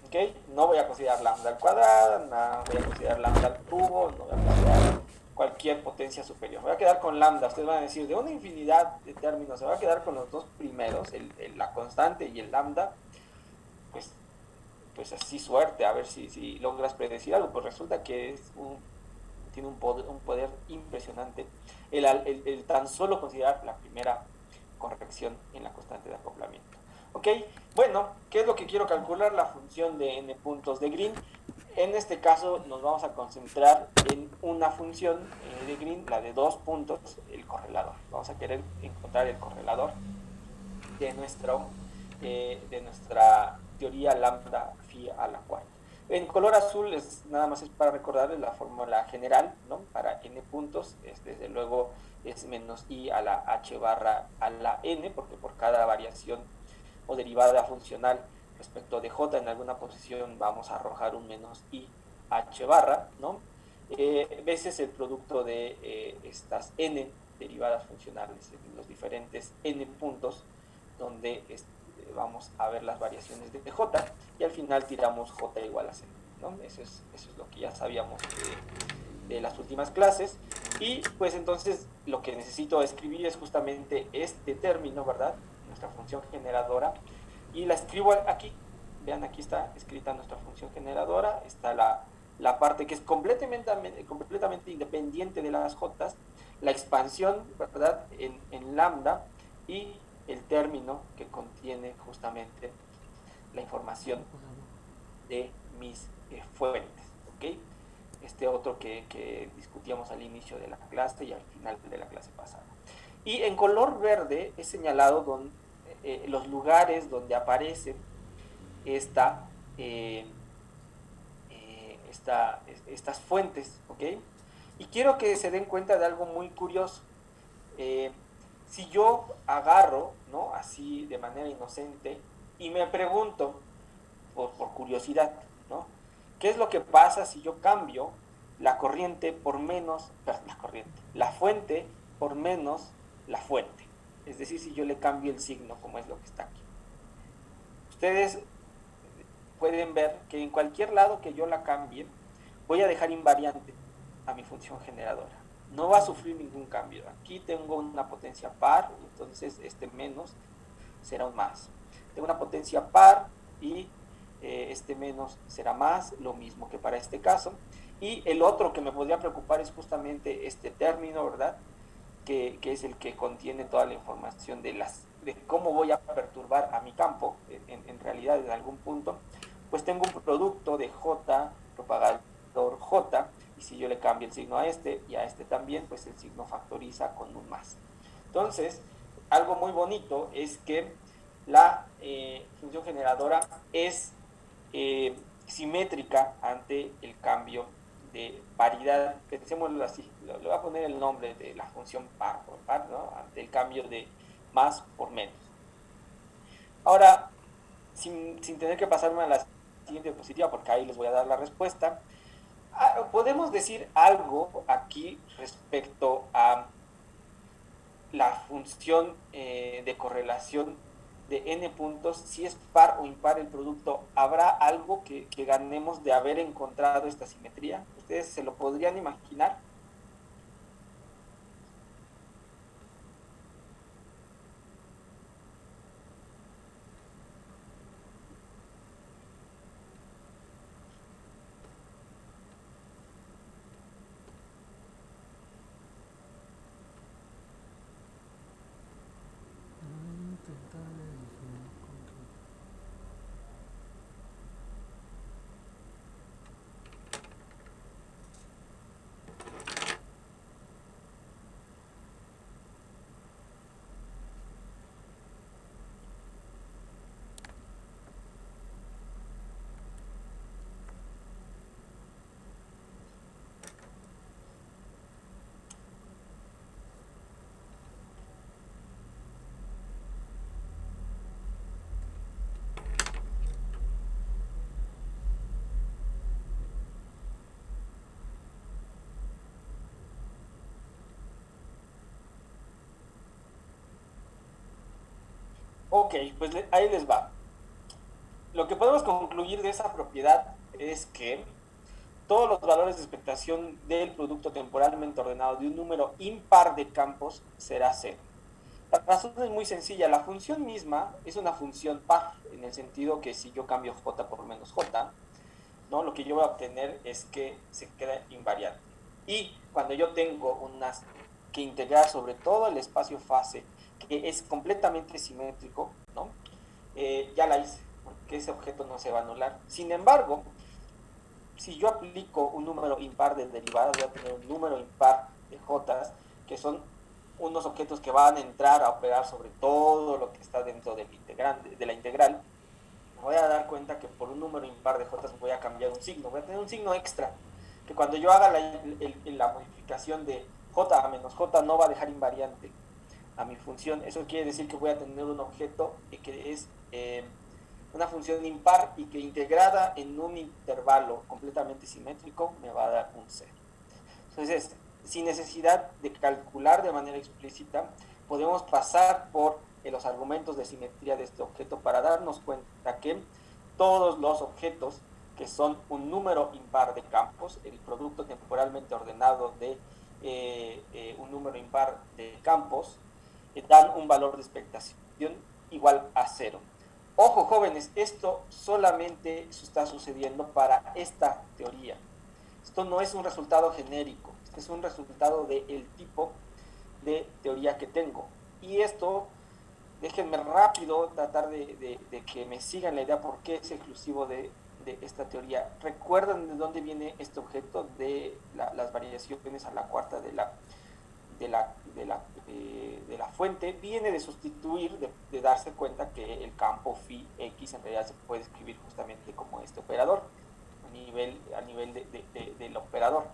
¿Okay? No voy a considerar lambda al cuadrado, no voy a considerar lambda al cubo, no voy a considerar cualquier potencia superior. Me voy a quedar con lambda. Ustedes van a decir, de una infinidad de términos, se va a quedar con los dos primeros, la constante y el lambda. Pues así suerte, a ver si logras predecir algo. Pues resulta que tiene un poder impresionante el tan solo considerar la primera corrección en la constante de acoplamiento. Ok, bueno, ¿qué es lo que quiero calcular? La función de n puntos de Green. En este caso nos vamos a concentrar en una función de Green, la de 2 puntos, el correlador. Vamos a querer encontrar el correlador de nuestra teoría lambda phi a la cuarta. En color azul nada más es para recordarles la fórmula general, ¿no? Para n puntos, desde luego es menos i a la h barra a la n, porque por cada variación o derivada funcional respecto de j en alguna posición vamos a arrojar un menos i h barra, ¿no? Veces el producto de estas n derivadas funcionales en los diferentes n puntos donde vamos a ver las variaciones de j y al final tiramos j igual a 0, ¿no? Eso es lo que ya sabíamos de las últimas clases. Y pues entonces lo que necesito escribir es justamente este término, ¿verdad? Nuestra función generadora, y la escribo aquí. Vean, aquí está escrita nuestra función generadora, está la parte que es completamente independiente de las j, la expansión, ¿verdad? En lambda, y el término que contiene justamente la información de mis fuentes, ¿ok? Este otro que discutíamos al inicio de la clase y al final de la clase pasada. Y en color verde he señalado los lugares donde aparecen estas fuentes, ¿ok? Y quiero que se den cuenta de algo muy curioso. Si yo agarro, ¿no? Así de manera inocente, y me pregunto, por curiosidad, ¿no? ¿Qué es lo que pasa si yo cambio la corriente por menos, la fuente por menos la fuente? Es decir, si yo le cambio el signo, como es lo que está aquí. Ustedes pueden ver que en cualquier lado que yo la cambie, voy a dejar invariante a mi función generadora. No va a sufrir ningún cambio. Aquí tengo una potencia par, entonces este menos será un más. Tengo una potencia par y este menos será más, lo mismo que para este caso. Y el otro que me podría preocupar es justamente este término, ¿verdad? Que es el que contiene toda la información de cómo voy a perturbar a mi campo, en realidad en algún punto. Pues tengo un producto de J, propagador J, y si yo le cambio el signo a este y a este también, pues el signo factoriza con un más. Entonces, algo muy bonito es que la función generadora es simétrica ante el cambio de paridad. Pensémoslo así, le voy a poner el nombre de la función par por par, ¿no? Ante el cambio de más por menos. Ahora, sin tener que pasarme a la siguiente diapositiva, porque ahí les voy a dar la respuesta, podemos decir algo aquí respecto a la función de correlación de n puntos, si es par o impar el producto. ¿Habrá algo que ganemos de haber encontrado esta simetría? ¿Ustedes se lo podrían imaginar? Ok, pues ahí les va. Lo que podemos concluir de esa propiedad es que todos los valores de expectación del producto temporalmente ordenado de un número impar de campos será cero. La razón es muy sencilla. La función misma es una función par, en el sentido que si yo cambio j por menos j, ¿no? Lo que yo voy a obtener es que se queda invariante. Y cuando yo tengo que integrar sobre todo el espacio fase, que es completamente simétrico, ¿no? Ya la hice, porque ese objeto no se va a anular. Sin embargo, si yo aplico un número impar de derivadas, voy a tener un número impar de jotas, que son unos objetos que van a entrar a operar sobre todo lo que está dentro del de la integral. Me voy a dar cuenta que por un número impar de jotas voy a cambiar un signo, voy a tener un signo extra, que cuando yo haga la modificación de j a menos j no va a dejar invariante a mi función. Eso quiere decir que voy a tener un objeto que es una función impar y que integrada en un intervalo completamente simétrico me va a dar un 0. Entonces, sin necesidad de calcular de manera explícita, podemos pasar por los argumentos de simetría de este objeto para darnos cuenta que todos los objetos que son un número impar de campos, el producto temporalmente ordenado de un número impar de campos, dan un valor de expectación igual a 0. Ojo, jóvenes, esto solamente está sucediendo para esta teoría. Esto no es un resultado genérico, es un resultado del tipo de teoría que tengo. Y esto, déjenme rápido tratar de que me sigan la idea por qué es exclusivo de esta teoría. ¿Recuerdan de dónde viene este objeto de las variaciones a la cuarta de la fuente? Viene de sustituir, de darse cuenta que el campo phi x en realidad se puede escribir justamente como este operador a nivel del operador.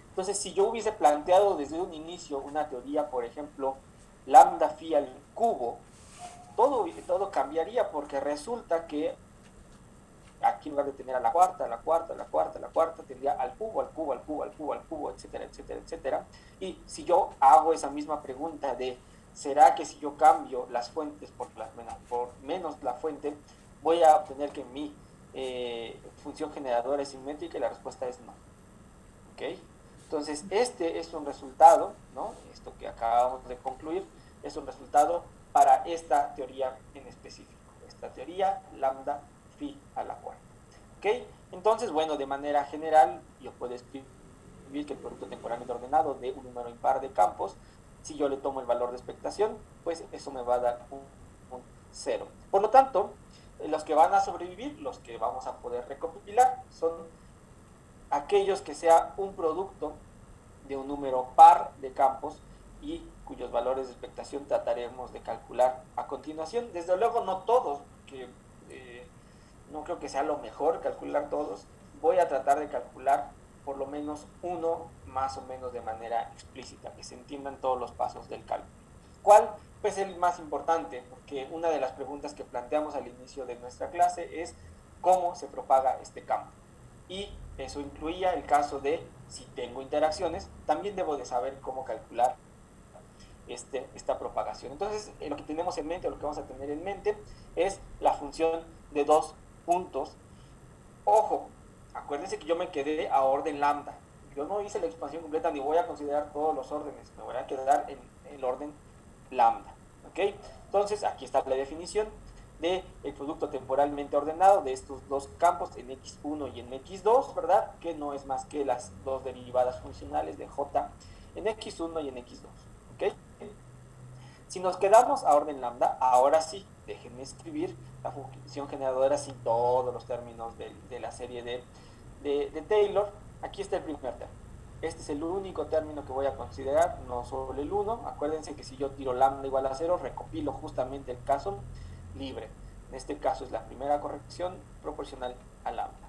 Entonces, si yo hubiese planteado desde un inicio una teoría, por ejemplo, lambda phi al cubo, todo cambiaría, porque resulta que aquí en lugar de tener a la cuarta, tendría al cubo, etcétera, etcétera, etcétera. Y si yo hago esa misma pregunta de, ¿será que si yo cambio las fuentes por menos la fuente, voy a obtener que mi función generadora es simétrica? Y la respuesta es no. ¿Ok? Entonces, este es un resultado, ¿no? Esto que acabamos de concluir es un resultado para esta teoría en específico. Esta teoría lambda phi a la cuarta. ¿Ok? Entonces, bueno, de manera general, yo puedo escribir que el producto temporalmente ordenado de un número impar de campos, si yo le tomo el valor de expectación, pues eso me va a dar un 0. Por lo tanto, los que van a sobrevivir, los que vamos a poder recopilar, son aquellos que sea un producto de un número par de campos y cuyos valores de expectación trataremos de calcular a continuación. Desde luego no todos, que no creo que sea lo mejor calcular todos. Voy a tratar de calcular por lo menos uno más o menos de manera explícita, que se entiendan todos los pasos del cálculo. ¿Cuál? Pues el más importante, porque una de las preguntas que planteamos al inicio de nuestra clase es cómo se propaga este campo. Y eso incluía el caso de, si tengo interacciones, también debo de saber cómo calcular esta propagación. Entonces, lo que tenemos en mente, lo que vamos a tener en mente, es la función de dos puntos. Ojo, acuérdense que yo me quedé a orden lambda. Yo no hice la expansión completa ni voy a considerar todos los órdenes. Me voy a quedar en el orden lambda. ¿Ok? Entonces, aquí está la definición del producto temporalmente ordenado de estos dos campos en x1 y en x2, ¿verdad? Que no es más que las dos derivadas funcionales de j en x1 y en x2. ¿Ok? Si nos quedamos a orden lambda, ahora sí, déjenme escribir la función generadora sin todos los términos de la serie de Taylor. Aquí está el primer término. Este es el único término que voy a considerar, no solo el 1. Acuérdense que si yo tiro lambda igual a 0, recopilo justamente el caso libre. En este caso es la primera corrección proporcional a lambda.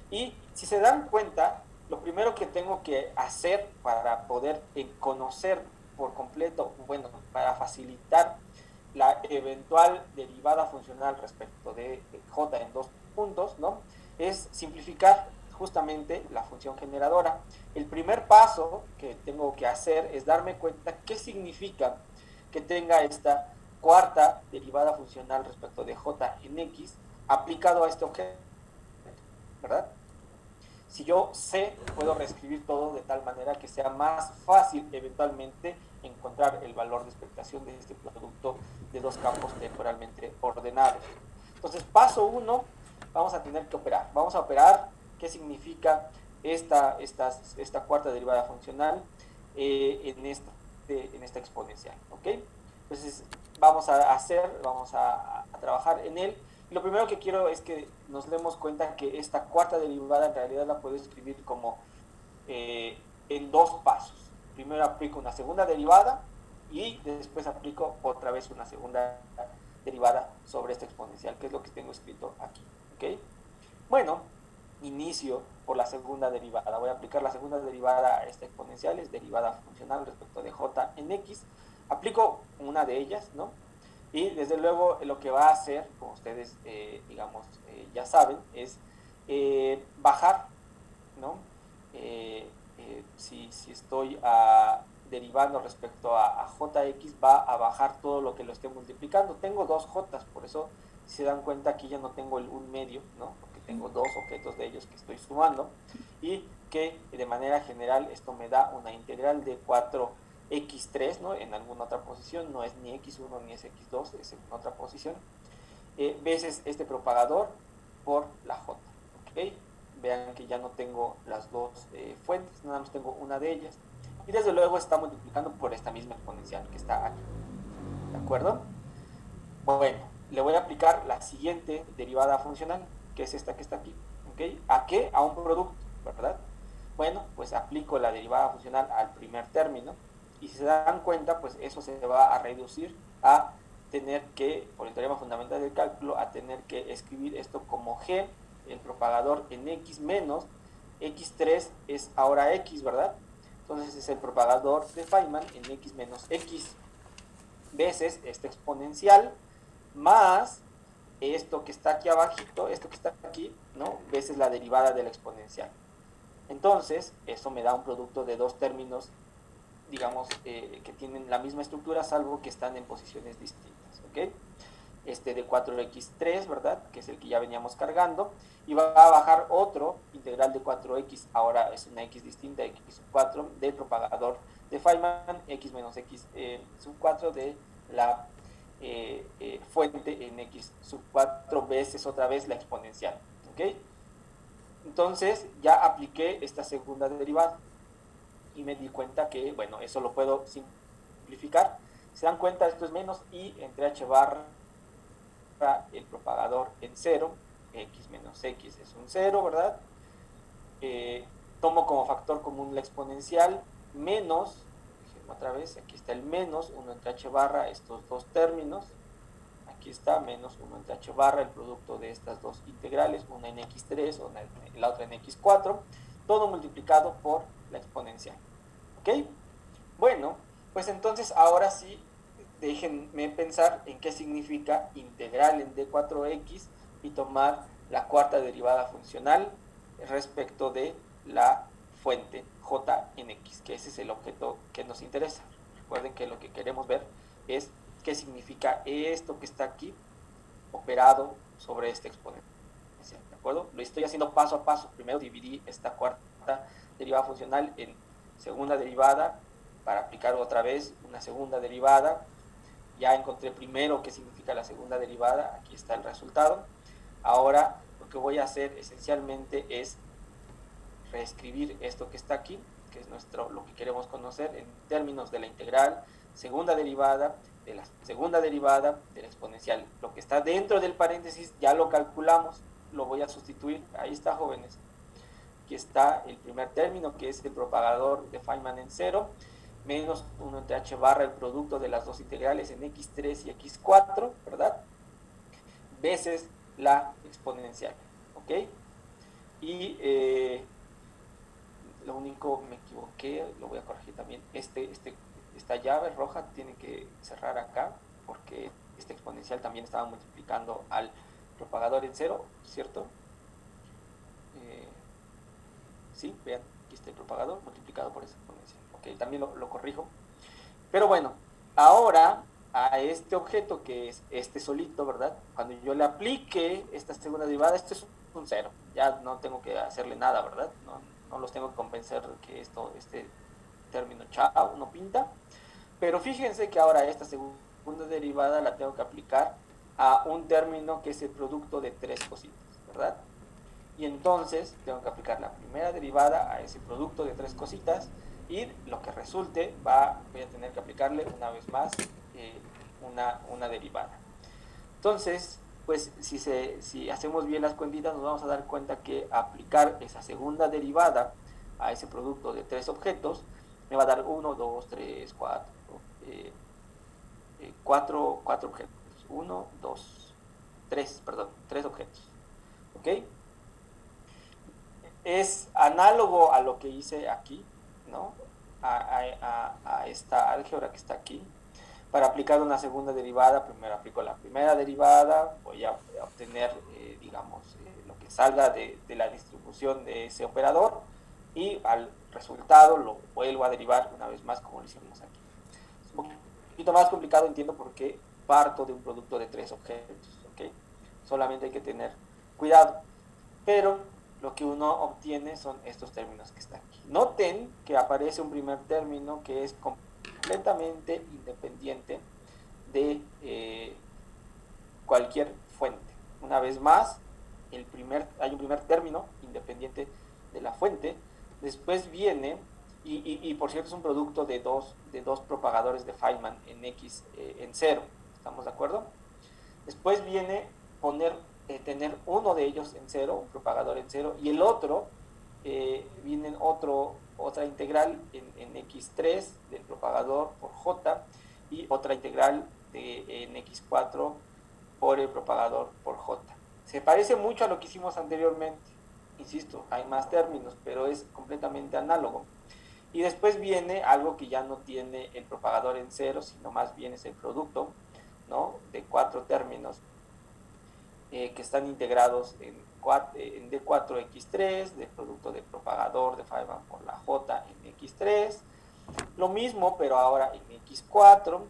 Y si se dan cuenta, lo primero que tengo que hacer para poder conocer por completo, bueno, para facilitar la eventual derivada funcional respecto de j en dos puntos, ¿no? Es simplificar justamente la función generadora. El primer paso que tengo que hacer es darme cuenta qué significa que tenga esta cuarta derivada funcional respecto de j en x aplicado a este objeto, ¿verdad? Si yo sé, puedo reescribir todo de tal manera que sea más fácil eventualmente encontrar el valor de expectación de este producto de dos campos temporalmente ordenados. Entonces, paso 1, vamos a tener que operar. Vamos a operar qué significa esta cuarta derivada funcional en esta exponencial. ¿Ok? Entonces, vamos a trabajar en él Lo primero que quiero es que nos demos cuenta que esta cuarta derivada en realidad la puedo escribir como en dos pasos. Primero aplico una segunda derivada y después aplico otra vez una segunda derivada sobre esta exponencial, que es lo que tengo escrito aquí. ¿Okay? Bueno, inicio por la segunda derivada. Voy a aplicar la segunda derivada a esta exponencial, es derivada funcional respecto de j en x. Aplico una de ellas, ¿no? Y desde luego lo que va a hacer, como ustedes, digamos, ya saben, es bajar, ¿no? Si estoy derivando respecto a jx, va a bajar todo lo que lo esté multiplicando. Tengo dos j, por eso si se dan cuenta aquí ya no tengo un medio, ¿no? Porque tengo dos objetos de ellos que estoy sumando, y que de manera general esto me da una integral de 4x3, ¿no? En alguna otra posición, no es ni x1 ni es x2, es en otra posición, veces este propagador por la j, ¿ok? Vean que ya no tengo las dos fuentes, nada más tengo una de ellas, y desde luego está multiplicando por esta misma exponencial que está aquí, ¿de acuerdo? Bueno, le voy a aplicar la siguiente derivada funcional, que es esta que está aquí, ¿ok? ¿A qué? A un producto, ¿verdad? Bueno, pues aplico la derivada funcional al primer término, y si se dan cuenta, pues eso se va a reducir a tener que, por el teorema fundamental del cálculo, a tener que escribir esto como g, el propagador en x menos x3 es ahora x, ¿verdad? Entonces es el propagador de Feynman en x menos x veces esta exponencial más esto que está aquí abajito, esto que está aquí, ¿no? Veces la derivada de la exponencial. Entonces, eso me da un producto de dos términos, digamos, que tienen la misma estructura, salvo que están en posiciones distintas, ¿ok? Este de 4x3, ¿verdad? Que es el que ya veníamos cargando, y va a bajar otro integral de 4x, ahora es una x distinta, x sub 4, del propagador de Feynman, x menos x sub 4 de la fuente en x sub 4 veces otra vez la exponencial, ¿ok? Entonces ya apliqué esta segunda derivada y me di cuenta que, bueno, eso lo puedo simplificar. Se dan cuenta, esto es menos i entre h barra el propagador en 0, x menos x es un 0, ¿verdad? Tomo como factor común la exponencial, menos, otra vez, aquí está el menos, 1 entre h barra, estos dos términos, aquí está, menos 1 entre h barra, el producto de estas dos integrales, una en x3, la otra en x4, todo multiplicado por la exponencial, ¿ok? Bueno, pues entonces ahora sí, déjenme pensar en qué significa integral en d4x y tomar la cuarta derivada funcional respecto de la fuente j en x, que ese es el objeto que nos interesa. Recuerden que lo que queremos ver es qué significa esto que está aquí operado sobre este exponente, ¿de acuerdo? Lo estoy haciendo paso a paso. Primero dividí esta cuarta derivada funcional en segunda derivada para aplicar otra vez una segunda derivada. Ya encontré primero qué significa la segunda derivada, aquí está el resultado. Ahora lo que voy a hacer esencialmente es reescribir esto que está aquí, que es lo que queremos conocer en términos de la integral, segunda derivada, de la segunda derivada de la exponencial. Lo que está dentro del paréntesis ya lo calculamos, lo voy a sustituir, ahí está, jóvenes. Aquí está el primer término, que es el propagador de Feynman en 0, menos 1 entre h barra el producto de las dos integrales en x3 y x4, ¿verdad? Veces la exponencial, ¿ok? Y lo único, me equivoqué, lo voy a corregir también, esta llave roja tiene que cerrar acá, porque esta exponencial también estaba multiplicando al propagador en 0, ¿cierto? Sí, vean, aquí está el propagador multiplicado por esa exponencial. Ok, también lo corrijo. Pero bueno, ahora a este objeto que es este solito, ¿verdad? Cuando yo le aplique esta segunda derivada, esto es un 0. Ya no tengo que hacerle nada, ¿verdad? No los tengo que convencer que este término chao no pinta. Pero fíjense que ahora esta segunda derivada la tengo que aplicar a un término que es el producto de tres cositas, ¿verdad? Y entonces tengo que aplicar la primera derivada a ese producto de tres cositas, y lo que resulte voy a tener que aplicarle una vez más una derivada. Entonces, pues si hacemos bien las cuentitas nos vamos a dar cuenta que aplicar esa segunda derivada a ese producto de tres objetos me va a dar 1, 2, 3, 4, 4 objetos. 1, 2, 3, perdón, 3 objetos. ¿Ok? Es análogo a lo que hice aquí, ¿no? A esta álgebra que está aquí. Para aplicar una segunda derivada, primero aplico la primera derivada, voy a obtener, digamos, lo que salga de la distribución de ese operador y al resultado lo vuelvo a derivar una vez más como lo hicimos aquí. Es un poquito más complicado, entiendo, porque parto de un producto de tres objetos, ¿ok? Solamente hay que tener cuidado, pero lo que uno obtiene son estos términos que están aquí. Noten que aparece un primer término que es completamente independiente de cualquier fuente. Una vez más, hay un primer término independiente de la fuente. Después viene, y por cierto es un producto de dos propagadores de Feynman en X en 0. ¿Estamos de acuerdo? Después viene tener uno de ellos en 0, un propagador en 0, y el otro viene otra integral en x3 del propagador por j y otra integral en x4 por el propagador por j. Se parece mucho a lo que hicimos anteriormente, insisto, hay más términos, pero es completamente análogo. Y después viene algo que ya no tiene el propagador en 0, sino más bien es el producto, ¿no?, de 4 términos que están integrados en D4x3, del producto de propagador de Feynman por la J en x3, lo mismo pero ahora en x4,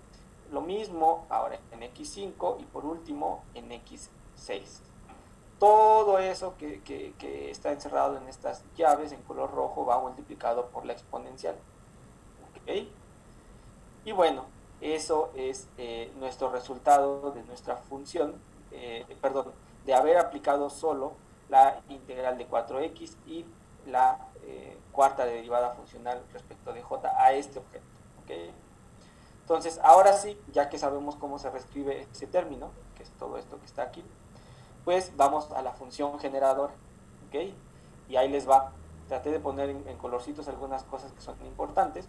lo mismo ahora en x5 y por último en x6. Todo eso que está encerrado en estas llaves en color rojo va multiplicado por la exponencial. ¿Okay? Y bueno, eso es nuestro resultado de nuestra función, de haber aplicado solo la integral de 4x y la cuarta derivada funcional respecto de j a este objeto. ¿Okay? Entonces, ahora sí, ya que sabemos cómo se reescribe ese término, que es todo esto que está aquí, pues vamos a la función generadora. ¿Okay? Y ahí les va. Traté de poner en colorcitos algunas cosas que son importantes.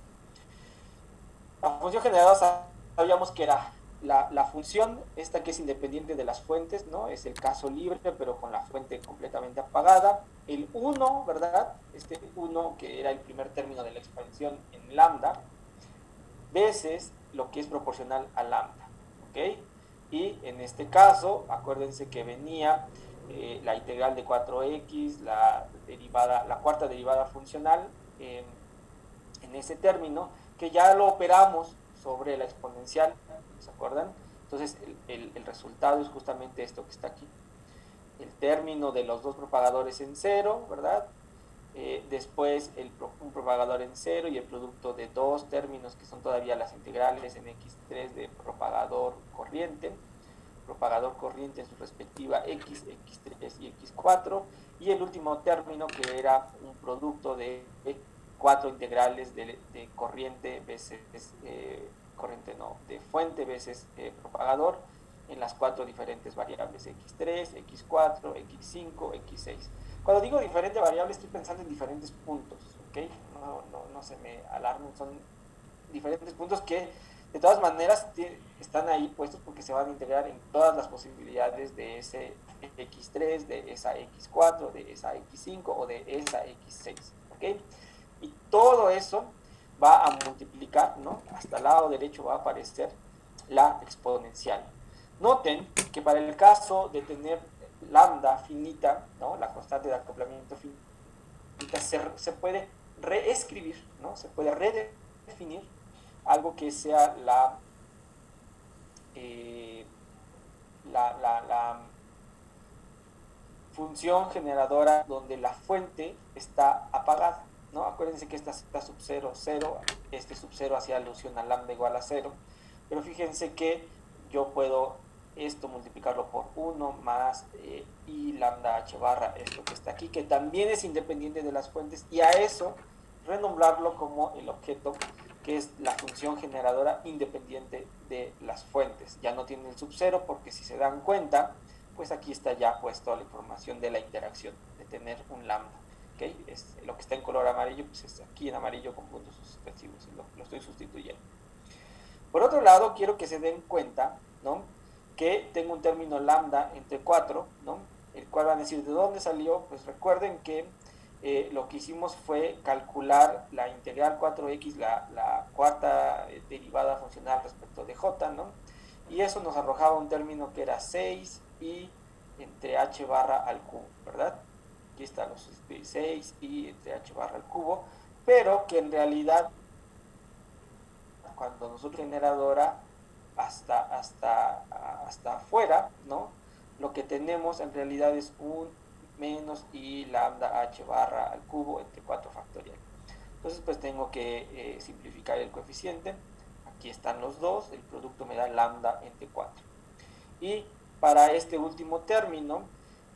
La función generadora sabíamos que era la función, esta que es independiente de las fuentes, ¿no? Es el caso libre, pero con la fuente completamente apagada. El 1, ¿verdad? Este 1, que era el primer término de la expansión en lambda, veces lo que es proporcional a lambda, ¿ok? Y en este caso, acuérdense que venía la integral de 4x, la cuarta derivada funcional en ese término, que ya lo operamos sobre la exponencial, ¿se acuerdan? Entonces el resultado es justamente esto que está aquí. El término de los dos propagadores en 0, ¿verdad? Después un propagador en 0 y el producto de dos términos que son todavía las integrales en x3 de propagador corriente en su respectiva x, x3 y x4, y el último término que era un producto de cuatro integrales de corriente veces de fuente veces propagador en las cuatro diferentes variables x3, x4, x5, x6. Cuando digo diferente variable estoy pensando en diferentes puntos, ¿ok? No se me alarmen, son diferentes puntos que de todas maneras están ahí puestos porque se van a integrar en todas las posibilidades de ese x3, de esa x4, de esa x5 o de esa x6, ¿ok? Y todo eso va a multiplicar, ¿no? Hasta el lado derecho va a aparecer la exponencial. Noten que para el caso de tener lambda finita, ¿no?, la constante de acoplamiento finita, se puede reescribir, ¿no? Se puede redefinir algo que sea la función generadora donde la fuente está apagada, ¿no? Acuérdense que esta está sub 0, 0, este sub 0 hacía alusión a lambda igual a 0, pero fíjense que yo puedo esto multiplicarlo por 1 más y lambda h barra, esto que está aquí, que también es independiente de las fuentes, y a eso renombrarlo como el objeto que es la función generadora independiente de las fuentes. Ya no tiene el sub 0 porque si se dan cuenta, pues aquí está ya puesto la información de la interacción, de tener un lambda. ¿Okay? Lo que está en color amarillo, pues es aquí en amarillo con puntos suspensivos, lo estoy sustituyendo. Por otro lado, quiero que se den cuenta, ¿no?, que tengo un término lambda entre 4, ¿no?, el cual van a decir, ¿de dónde salió? Pues recuerden que lo que hicimos fue calcular la integral 4x, la cuarta derivada funcional respecto de j, ¿no? Y eso nos arrojaba un término que era 6 y entre h barra al cubo, ¿verdad? Aquí están los 6 y entre h barra al cubo, pero que en realidad cuando nosotros generadora hasta afuera, ¿no?, lo que tenemos en realidad es un menos i lambda h barra al cubo entre 4 factorial. Entonces pues tengo que simplificar el coeficiente. Aquí están los dos, el producto me da lambda entre 4. Y para este último término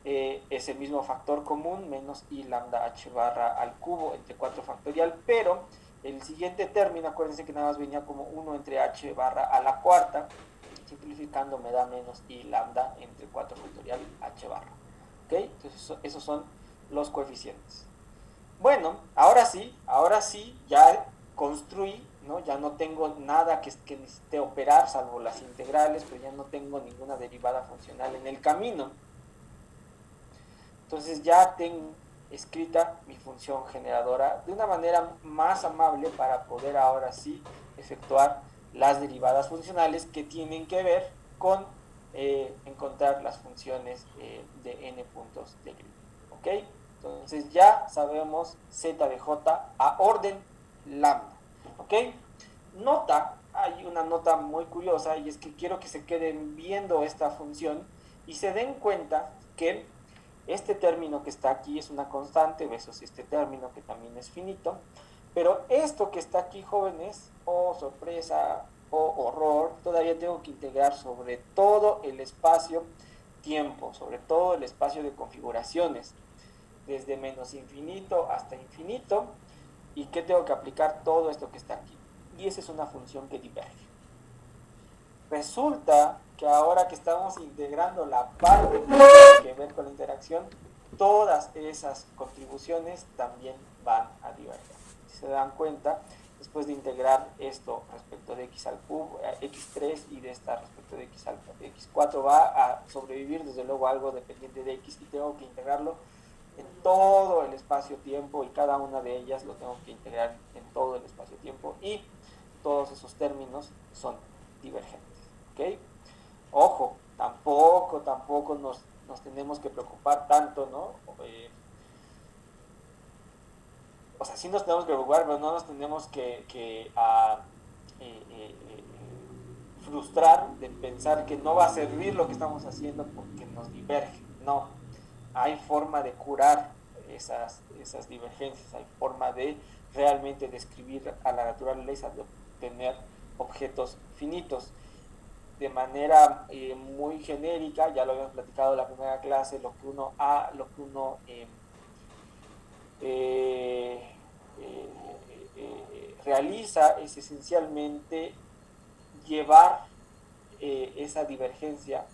es el mismo factor común, menos i lambda h barra al cubo entre 4 factorial, pero el siguiente término, acuérdense que nada más venía como 1 entre h barra a la cuarta, simplificando me da menos i lambda entre 4 factorial h barra. ¿Ok? Entonces esos son los coeficientes. Bueno, ahora sí, ya construí, ¿no? Ya no tengo nada que necesite operar, salvo las integrales, pero ya no tengo ninguna derivada funcional en el camino. Entonces ya tengo escrita mi función generadora de una manera más amable para poder ahora sí efectuar las derivadas funcionales que tienen que ver con encontrar las funciones de n puntos de grid. ¿Ok? Entonces ya sabemos z de j a orden lambda. ¿Ok? Hay una nota muy curiosa, y es que quiero que se queden viendo esta función y se den cuenta que este término que está aquí es una constante versus este término que también es finito, pero esto que está aquí, jóvenes, oh sorpresa, oh horror, todavía tengo que integrar sobre todo el espacio-tiempo, sobre todo el espacio de configuraciones, desde menos infinito hasta infinito, y que tengo que aplicar todo esto que está aquí. Y esa es una función que diverge. Resulta que ahora que estamos integrando la parte que tiene que ver con la interacción, todas esas contribuciones también van a diverger. Si se dan cuenta, después de integrar esto respecto de x al cubo, x3, y de esta respecto de x al x4, va a sobrevivir desde luego algo dependiente de x, y tengo que integrarlo en todo el espacio-tiempo, y cada una de ellas lo tengo que integrar en todo el espacio-tiempo, y todos esos términos son divergentes. ¿Ok? Ojo, tampoco nos tenemos que preocupar tanto, ¿no? O sea, sí nos tenemos que preocupar, pero no nos tenemos que frustrar de pensar que no va a servir lo que estamos haciendo porque nos diverge. No, hay forma de curar esas divergencias, hay forma de realmente describir a la naturaleza, de obtener objetos finitos de manera muy genérica. Ya lo habíamos platicado en la primera clase. Lo que uno realiza es esencialmente llevar esa divergencia,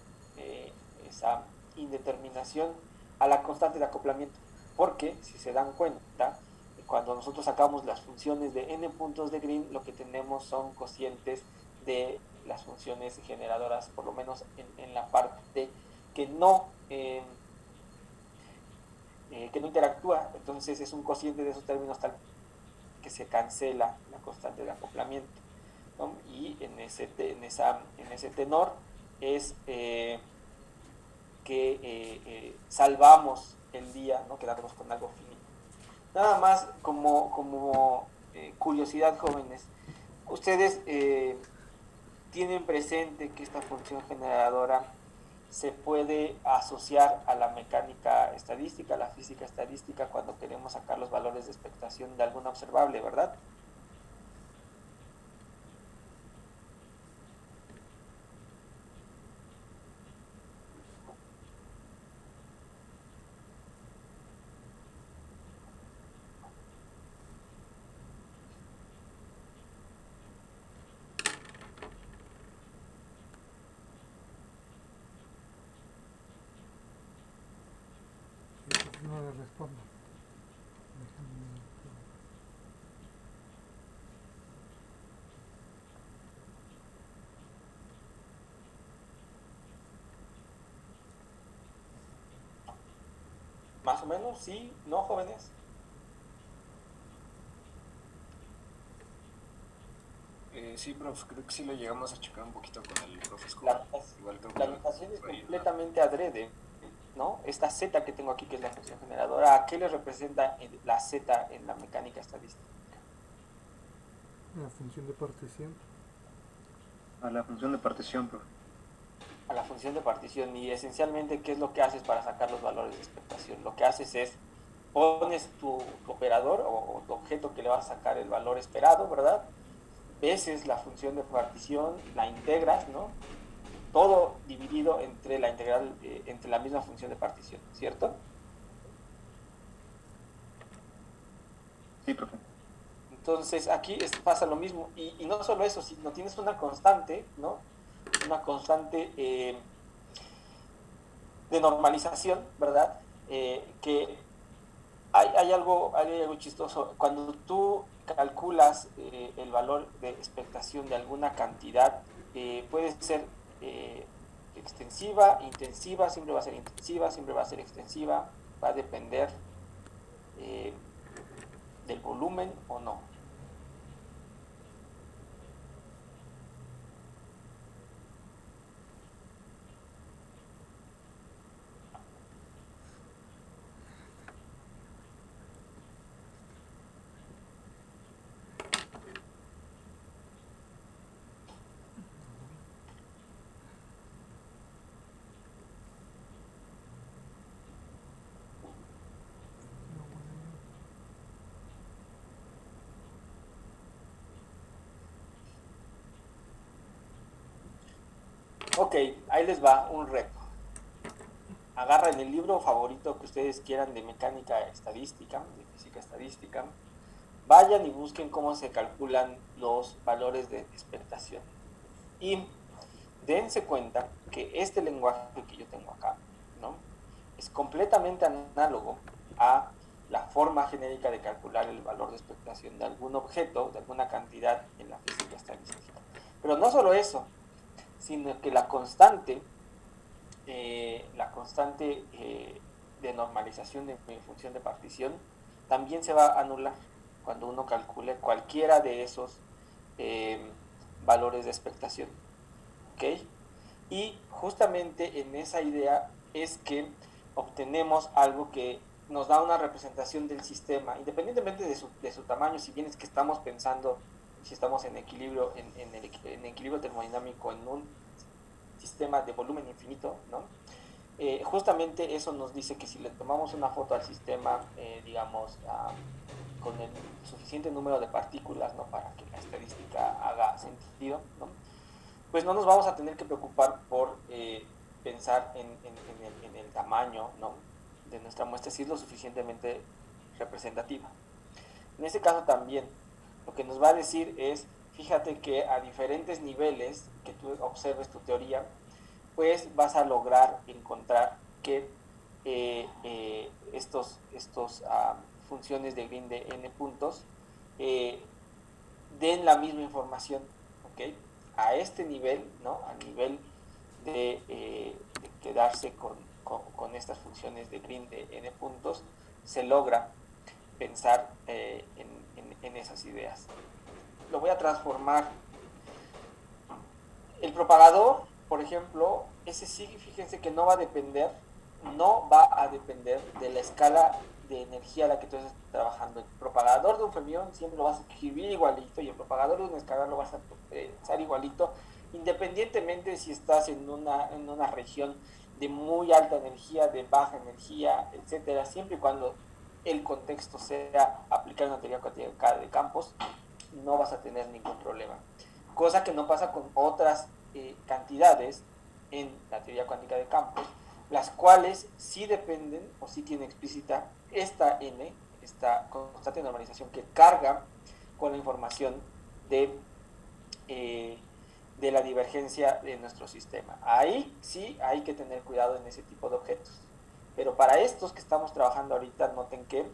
esa indeterminación, a la constante de acoplamiento, porque si se dan cuenta, cuando nosotros sacamos las funciones de n puntos de Green, lo que tenemos son cocientes de las funciones generadoras, por lo menos en la parte que no interactúa. Entonces es un cociente de esos términos tal que se cancela la constante de acoplamiento, ¿no? Y en ese tenor es que salvamos el día, ¿no?, quedándonos con algo finito. Nada más como curiosidad, jóvenes, ustedes tienen presente que esta función generadora se puede asociar a la mecánica estadística, a la física estadística, cuando queremos sacar los valores de expectación de alguna observable, ¿verdad? responda. Déjame. Más o menos, sí, ¿no, jóvenes? Sí, profe, creo que sí lo llegamos a checar un poquito con el profe La, Escobar. Igual creo que la notación es por ahí completamente adrede, ¿no? Esta z que tengo aquí, que es la función generadora, ¿a qué le representa la z en la mecánica estadística? La función de partición. A la función de partición, profe. A la función de partición. Y esencialmente, ¿qué es lo que haces para sacar los valores de expectación? Lo que haces es, pones tu operador o tu objeto que le vas a sacar el valor esperado, ¿verdad? Veces la función de partición, la integras, ¿no? Todo dividido entre la integral, entre la misma función de partición, ¿cierto? Sí, profe. Entonces aquí pasa lo mismo, y no solo eso, sino tienes una constante, ¿no? Una constante de normalización, ¿verdad? Que hay algo chistoso. Cuando tú calculas el valor de expectación de alguna cantidad, puede ser extensiva, intensiva, siempre va a ser intensiva, siempre va a ser extensiva, va a depender eh, del volumen o no. Ok, ahí les va un reto. Agarren el libro favorito que ustedes quieran de mecánica estadística, de física estadística, vayan y busquen cómo se calculan los valores de expectación. Y dense cuenta que este lenguaje que yo tengo acá, ¿no? Es completamente análogo a la forma genérica de calcular el valor de expectación de algún objeto, de alguna cantidad en la física estadística. Pero no solo eso, sino que la constante de normalización de mi función de partición también se va a anular cuando uno calcule cualquiera de esos eh, valores de expectación. ¿Ok? Y justamente en esa idea es que obtenemos algo que nos da una representación del sistema, independientemente de su tamaño, si bien es que estamos pensando, si estamos en equilibrio, en equilibrio termodinámico en un sistema de volumen infinito, ¿no? Justamente eso nos dice que si le tomamos una foto al sistema, digamos, con el suficiente número de partículas, ¿no? Para que la estadística haga sentido, ¿no? Pues no nos vamos a tener que preocupar por pensar en el tamaño, ¿no? De nuestra muestra, si es lo suficientemente representativa. En ese caso también, lo que nos va a decir es, fíjate que a diferentes niveles que tú observes tu teoría, pues vas a lograr encontrar que estos funciones de Green de n puntos eh, den la misma información, ¿ok? A este nivel, ¿no? A nivel de quedarse con estas funciones de Green de n puntos, se logra pensar en esas ideas. Lo voy a transformar. El propagador, por ejemplo, ese sí, fíjense que no va a depender de la escala de energía a la que tú estés trabajando. El propagador de un fermión siempre lo vas a escribir igualito y el propagador de una escala lo vas a pensar igualito, independientemente si estás en una región de muy alta energía, de baja energía, etcétera, siempre y cuando el contexto sea aplicar una teoría cuántica de campos, no vas a tener ningún problema. Cosa que no pasa con otras cantidades en la teoría cuántica de campos, las cuales sí dependen o sí tienen explícita esta n, esta constante de normalización que carga con la información de, eh, de la divergencia de nuestro sistema. Ahí sí hay que tener cuidado en ese tipo de objetos. Pero para estos que estamos trabajando ahorita, noten que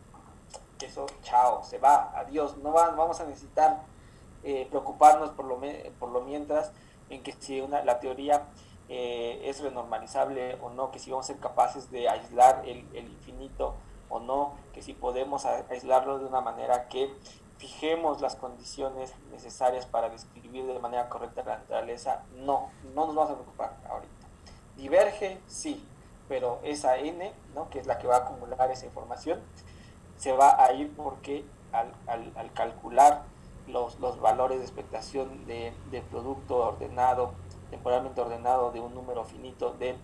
eso, chao, se va, adiós, no vamos a necesitar preocuparnos por lo mientras en que si la teoría es renormalizable o no, que si vamos a ser capaces de aislar el infinito o no, que si podemos aislarlo de una manera que fijemos las condiciones necesarias para describir de manera correcta la naturaleza, no nos vamos a preocupar ahorita. Diverge, sí, pero esa n, ¿no?, que es la que va a acumular esa información, se va a ir porque al calcular los valores de expectación de producto ordenado, temporalmente ordenado de un número finito de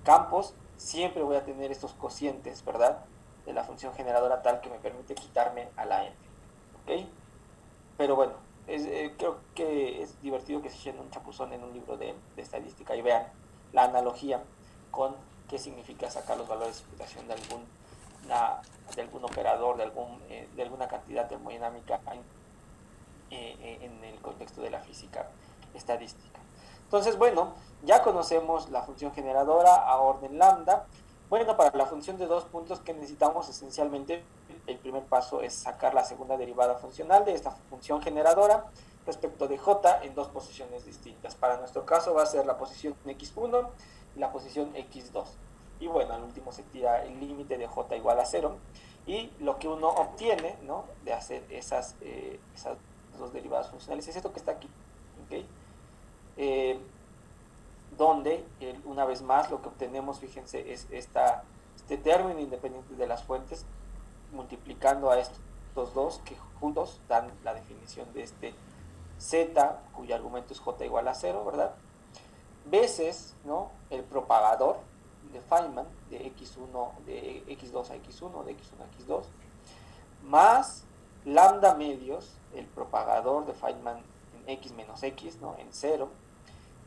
campos, siempre voy a tener estos cocientes, ¿verdad?, de la función generadora tal que me permite quitarme a la n. ¿Ok? Pero bueno, creo que es divertido que se echen un chapuzón en un libro de estadística y vean la analogía con qué significa sacar los valores de expectación de algún operador, de alguna cantidad termodinámica en el contexto de la física estadística. Entonces, bueno, ya conocemos la función generadora a orden lambda. Bueno, para la función de 2 puntos que necesitamos esencialmente, el primer paso es sacar la segunda derivada funcional de esta función generadora respecto de j en 2 posiciones distintas. Para nuestro caso va a ser la posición x1 y la posición x2. Y bueno, al último se tira el límite de j igual a 0. Y lo que uno obtiene, ¿no?, de hacer esas 2 derivadas funcionales es esto que está aquí. ¿Okay? Donde una vez más lo que obtenemos, fíjense, es este término independiente de las fuentes multiplicando a estos dos que juntos dan la definición de este z cuyo argumento es j igual a 0, ¿verdad? Veces, ¿no?, el propagador de Feynman de x1, de x2 a x1, de x1 a x2, más lambda medios, el propagador de Feynman en x menos x, ¿no?, en 0,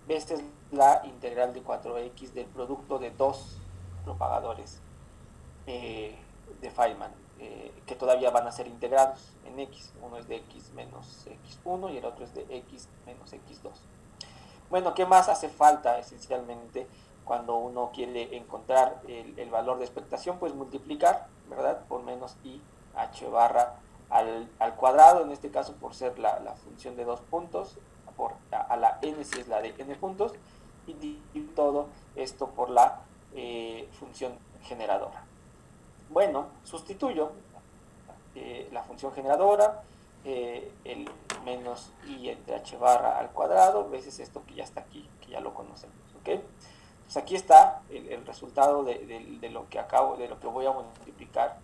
esta es la integral de 4x del producto de 2 propagadores de Feynman, que todavía van a ser integrados en x. Uno es de x menos x1 y el otro es de x menos x2. Bueno, ¿qué más hace falta esencialmente cuando uno quiere encontrar el valor de expectación? Pues multiplicar, ¿verdad?, por menos i h barra al cuadrado, en este caso por ser la función de 2 puntos, a la n si es la de n puntos, y dividir todo esto por la función generadora. Bueno, sustituyo la función generadora, el menos i entre h barra al cuadrado, veces esto que ya está aquí, que ya lo conocemos, ¿ok? Pues aquí está el resultado de lo que voy a multiplicar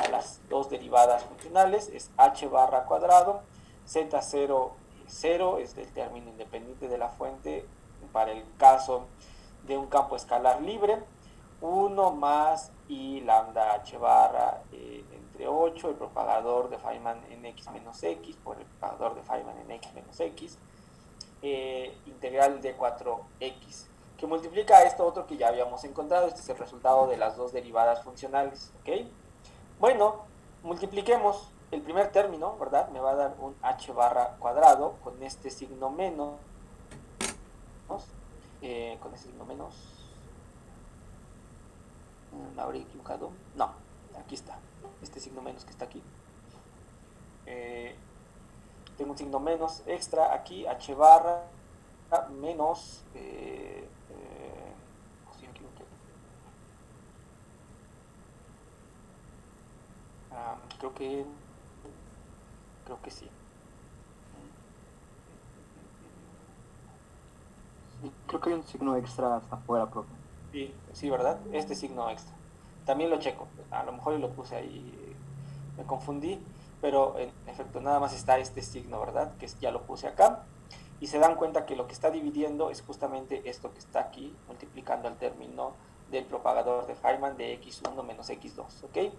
a las 2 derivadas funcionales, es h barra cuadrado, z0, 0 es el término independiente de la fuente para el caso de un campo escalar libre, 1 más i lambda h barra entre 8, el propagador de Feynman en x menos x por el propagador de Feynman en x menos x, integral de 4x, que multiplica a esto otro que ya habíamos encontrado. Este es el resultado de las 2 derivadas funcionales, ¿ok? Bueno, multipliquemos el primer término, ¿verdad? Me va a dar un h barra cuadrado con este signo menos, con este signo menos, ¿me habré equivocado? No, aquí está, este signo menos que está aquí. Tengo un signo menos extra aquí, h barra menos, creo que sí. Creo que hay un signo extra hasta afuera, profe. Sí, ¿verdad? Este signo extra. También lo checo. A lo mejor lo puse ahí, me confundí, pero en efecto nada más está este signo, ¿verdad? Que ya lo puse acá. Y se dan cuenta que lo que está dividiendo es justamente esto que está aquí, multiplicando el término del propagador de Feynman de x1 menos x2, ¿ok?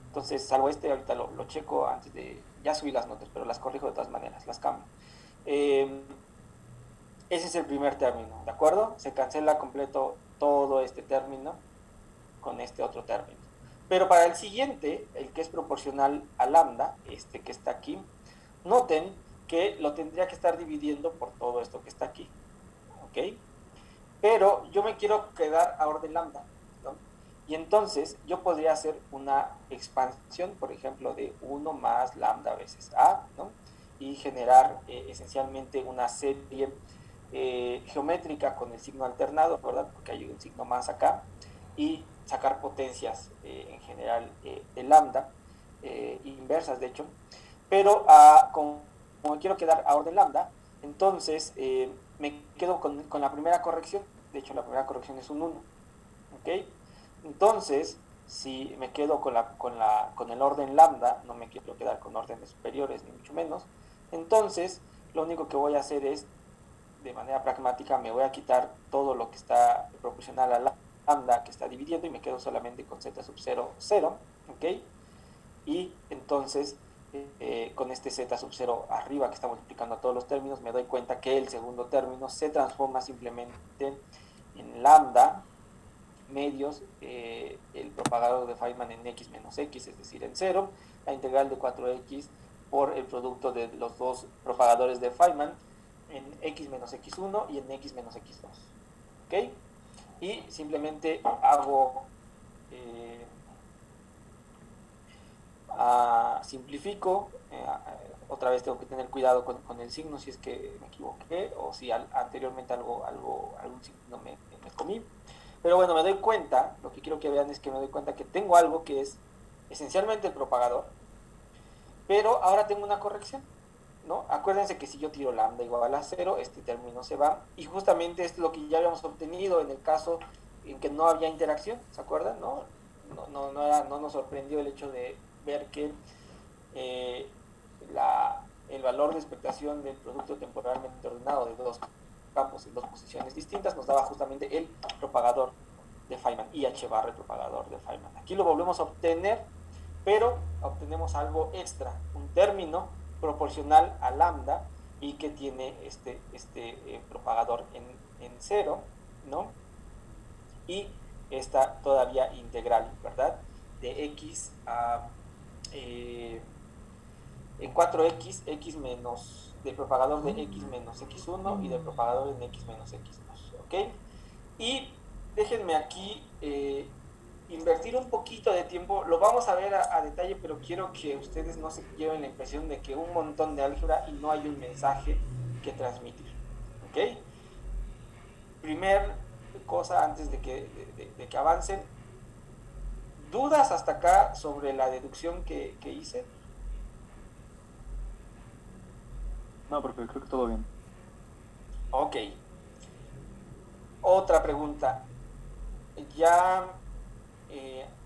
Entonces, salvo este, ahorita lo checo antes de... Ya subí las notas, pero las corrijo de todas maneras, las cambio. Ese es el primer término, ¿de acuerdo? Se cancela completo todo este término con este otro término. Pero para el siguiente, el que es proporcional a lambda, este que está aquí, noten que lo tendría que estar dividiendo por todo esto que está aquí, ¿ok? Pero yo me quiero quedar a orden lambda, ¿no? Y entonces yo podría hacer una expansión, por ejemplo, de 1 más lambda veces a, ¿no? Y generar esencialmente una serie geométrica con el signo alternado, ¿verdad? Porque hay un signo más acá, y sacar potencias en general de lambda, inversas de hecho, pero como quiero quedar a orden lambda, entonces me quedo con la primera corrección. De hecho, la primera corrección es un 1, ¿ok? Entonces, si me quedo con el orden lambda, no me quiero quedar con órdenes superiores, ni mucho menos, entonces lo único que voy a hacer es, de manera pragmática, me voy a quitar todo lo que está proporcional a lambda que está dividiendo y me quedo solamente con z sub 0, 0, ¿ok? Y entonces, con este z sub 0 arriba que está multiplicando a todos los términos, me doy cuenta que el segundo término se transforma simplemente en lambda medios el propagador de Feynman en x menos x, es decir, en 0, la integral de 4x por el producto de los dos propagadores de Feynman en x menos x1 y en x menos x2. ¿Ok? Y simplemente hago, simplifico, otra vez tengo que tener cuidado con el signo si es que me equivoqué o si anteriormente algún signo me comí. Pero bueno, me doy cuenta, lo que quiero que vean es que me doy cuenta que tengo algo que es esencialmente el propagador, pero ahora tengo una corrección, ¿no? Acuérdense que si yo tiro lambda igual a 0, este término se va, y justamente es lo que ya habíamos obtenido en el caso en que no había interacción, ¿se acuerdan? No nos sorprendió el hecho de ver que el valor de expectación del producto temporalmente ordenado de dos campos en dos posiciones distintas nos daba justamente el propagador de Feynman, IH barra el propagador de Feynman. Aquí lo volvemos a obtener, pero obtenemos algo extra, un término proporcional a lambda y que tiene este propagador en 0, ¿no? Y esta todavía integral, ¿verdad? De x a en 4x, x menos, del propagador de x menos x1 y del propagador en x menos x2, ¿ok? Y déjenme aquí invertir un poquito de tiempo, lo vamos a ver a detalle, pero quiero que ustedes no se lleven la impresión de que un montón de álgebra y no hay un mensaje que transmitir, ¿ok? Primer cosa antes de que avancen, ¿dudas hasta acá sobre la deducción que hice? No, profe, creo que todo bien. Ok. Otra pregunta. ¿Ya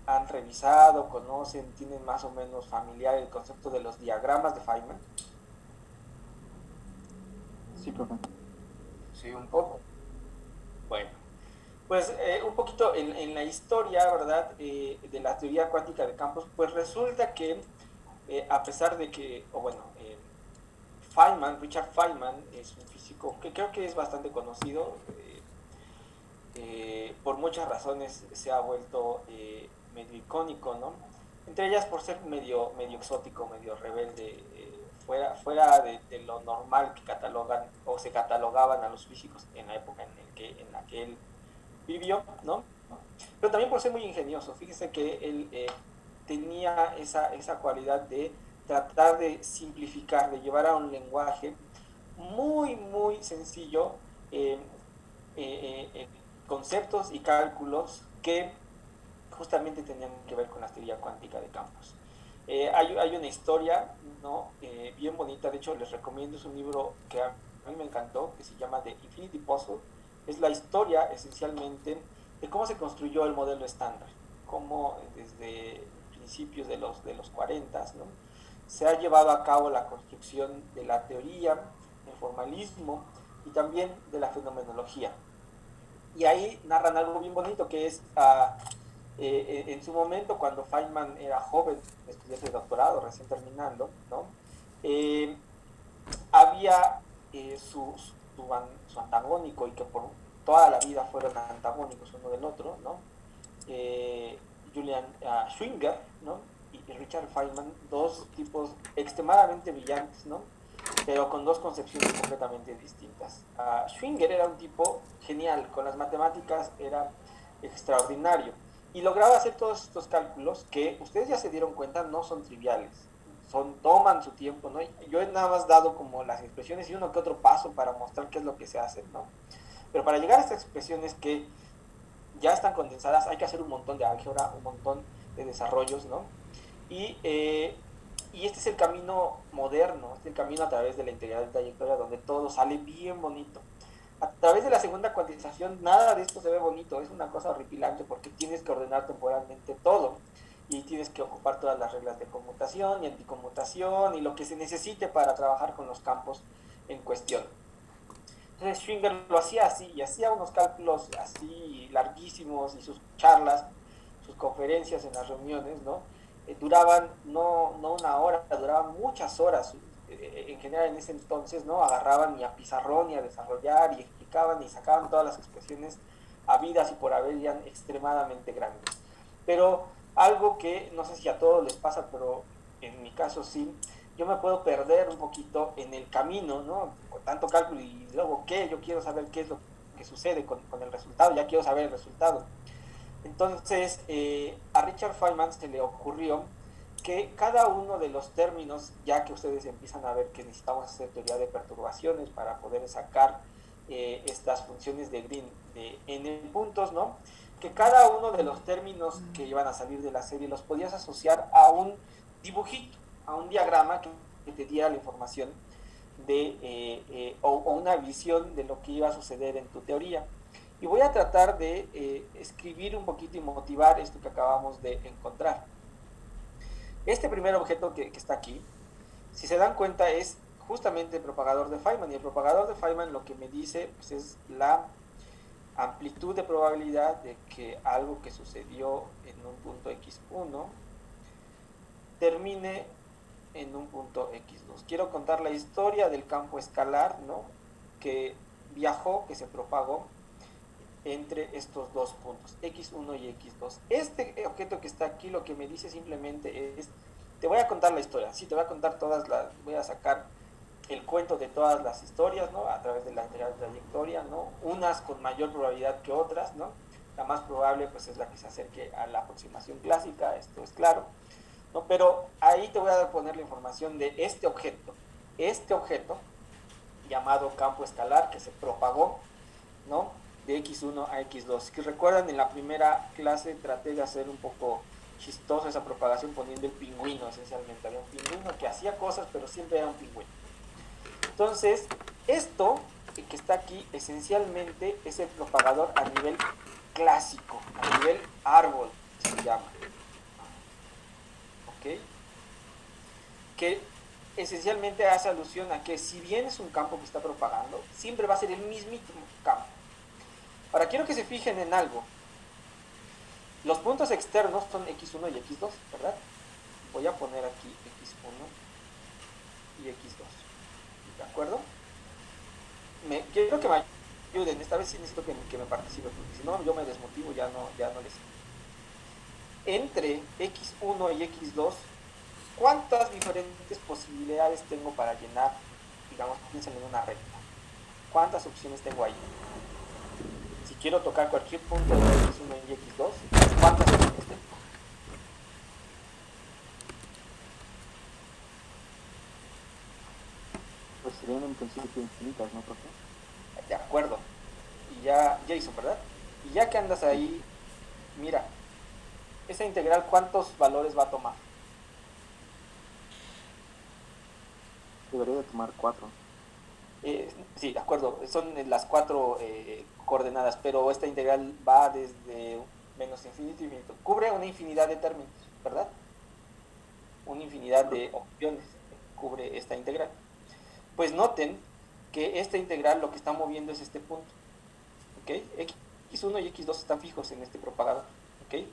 han revisado, conocen, tienen más o menos familiar el concepto de los diagramas de Feynman? Sí, profe. Sí, un poco. Bueno, pues un poquito en la historia, ¿verdad? De la teoría cuántica de campos, pues resulta que a pesar de que, Richard Feynman es un físico que creo que es bastante conocido, por muchas razones se ha vuelto medio icónico, ¿no? Entre ellas por ser medio exótico, medio rebelde, fuera de lo normal que catalogan o se catalogaban a los físicos en la época en la que él vivió, ¿no? Pero también por ser muy ingenioso. Fíjense que él tenía esa cualidad de tratar de simplificar, de llevar a un lenguaje muy, muy sencillo conceptos y cálculos que justamente tenían que ver con la teoría cuántica de campos. Hay una historia, ¿no? Bien bonita, de hecho les recomiendo, es un libro que a mí me encantó, que se llama The Infinity Puzzle. Es la historia esencialmente de cómo se construyó el modelo estándar, cómo desde principios de los 40, ¿no? Se ha llevado a cabo la construcción de la teoría, el formalismo y también de la fenomenología. Y ahí narran algo bien bonito que es en su momento, cuando Feynman era joven, estudiante de doctorado, recién terminando, ¿no? Había su antagónico, y que por toda la vida fueron antagónicos uno del otro, ¿no? Julian Schwinger, ¿no? Y Richard Feynman, dos tipos extremadamente brillantes, ¿no? Pero con dos concepciones completamente distintas. Schwinger era un tipo genial, con las matemáticas era extraordinario, y lograba hacer todos estos cálculos que ustedes ya se dieron cuenta no son triviales, toman su tiempo, ¿no? Yo he nada más dado como las expresiones y uno que otro paso para mostrar qué es lo que se hace, ¿no? Pero para llegar a estas expresiones que ya están condensadas hay que hacer un montón de álgebra, un montón de desarrollos, ¿no? Y este es el camino moderno, este es el camino a través de la integral de trayectoria donde todo sale bien bonito. A través de la segunda cuantización nada de esto se ve bonito, es una cosa horripilante porque tienes que ordenar temporalmente todo y tienes que ocupar todas las reglas de conmutación y anticonmutación y lo que se necesite para trabajar con los campos en cuestión. Entonces Schwinger lo hacía así y hacía unos cálculos así larguísimos y sus charlas, sus conferencias en las reuniones, ¿no? Duraban no una hora, duraban muchas horas. En general en ese entonces, ¿no? Agarraban y a pizarrón y a desarrollar y explicaban y sacaban todas las expresiones habidas y por haber ya extremadamente grandes. Pero algo que no sé si a todos les pasa, pero en mi caso sí, yo me puedo perder un poquito en el camino, ¿no? Con tanto cálculo y luego qué, yo quiero saber qué es lo que sucede con el resultado, ya quiero saber el resultado. Entonces, a Richard Feynman se le ocurrió que cada uno de los términos, ya que ustedes empiezan a ver que necesitamos hacer teoría de perturbaciones para poder sacar estas funciones de Green de n puntos, ¿no? Que cada uno de los términos que iban a salir de la serie los podías asociar a un dibujito, a un diagrama que te diera la información o una visión de lo que iba a suceder en tu teoría. Y voy a tratar de escribir un poquito y motivar esto que acabamos de encontrar. Este primer objeto que está aquí, si se dan cuenta, es justamente el propagador de Feynman. Y el propagador de Feynman lo que me dice pues, es la amplitud de probabilidad de que algo que sucedió en un punto x1 termine en un punto x2. Quiero contar la historia del campo escalar, ¿no? Que viajó, que se propagó entre estos dos puntos, x1 y x2. Este objeto que está aquí lo que me dice simplemente es, te voy a contar la historia, sí, te voy a contar voy a sacar el cuento de todas las historias, ¿no? A través de la integral de trayectoria, ¿no? Unas con mayor probabilidad que otras, ¿no? La más probable, pues, es la que se acerque a la aproximación clásica, esto es claro, ¿no? Pero ahí te voy a poner la información de este objeto llamado campo escalar que se propagó, ¿no? De x1 a x2. Si recuerdan, en la primera clase traté de hacer un poco chistoso esa propagación poniendo el pingüino, esencialmente. Había un pingüino que hacía cosas, pero siempre era un pingüino. Entonces, esto que está aquí, esencialmente, es el propagador a nivel clásico, a nivel árbol, se llama. ¿Ok? Que esencialmente hace alusión a que si bien es un campo que está propagando, siempre va a ser el mismísimo campo. Ahora, quiero que se fijen en algo. Los puntos externos son x1 y x2, ¿verdad? Voy a poner aquí x1 y x2. ¿De acuerdo? Quiero que me ayuden. Esta vez sí necesito que me participen, porque si no yo me desmotivo, ya no les... Entre x1 y x2, ¿cuántas diferentes posibilidades tengo para llenar? Digamos, piensen en una recta. ¿Cuántas opciones tengo ahí? Si quiero tocar cualquier punto de x1 y x2, ¿cuántas opciones tengo? Pues serían en principio infinitas, ¿no, profe? De acuerdo. Y ya, Jason, ¿verdad? Y ya que andas ahí, mira, esa integral, ¿cuántos valores va a tomar? Debería de tomar 4. Sí, de acuerdo, son las 4 coordenadas, pero esta integral va desde menos infinito a infinito. Cubre una infinidad de términos, ¿verdad? Una infinidad de opciones cubre esta integral. Pues noten que esta integral lo que está moviendo es este punto, ¿ok? x1 y x2 están fijos en este propagador, ¿ok?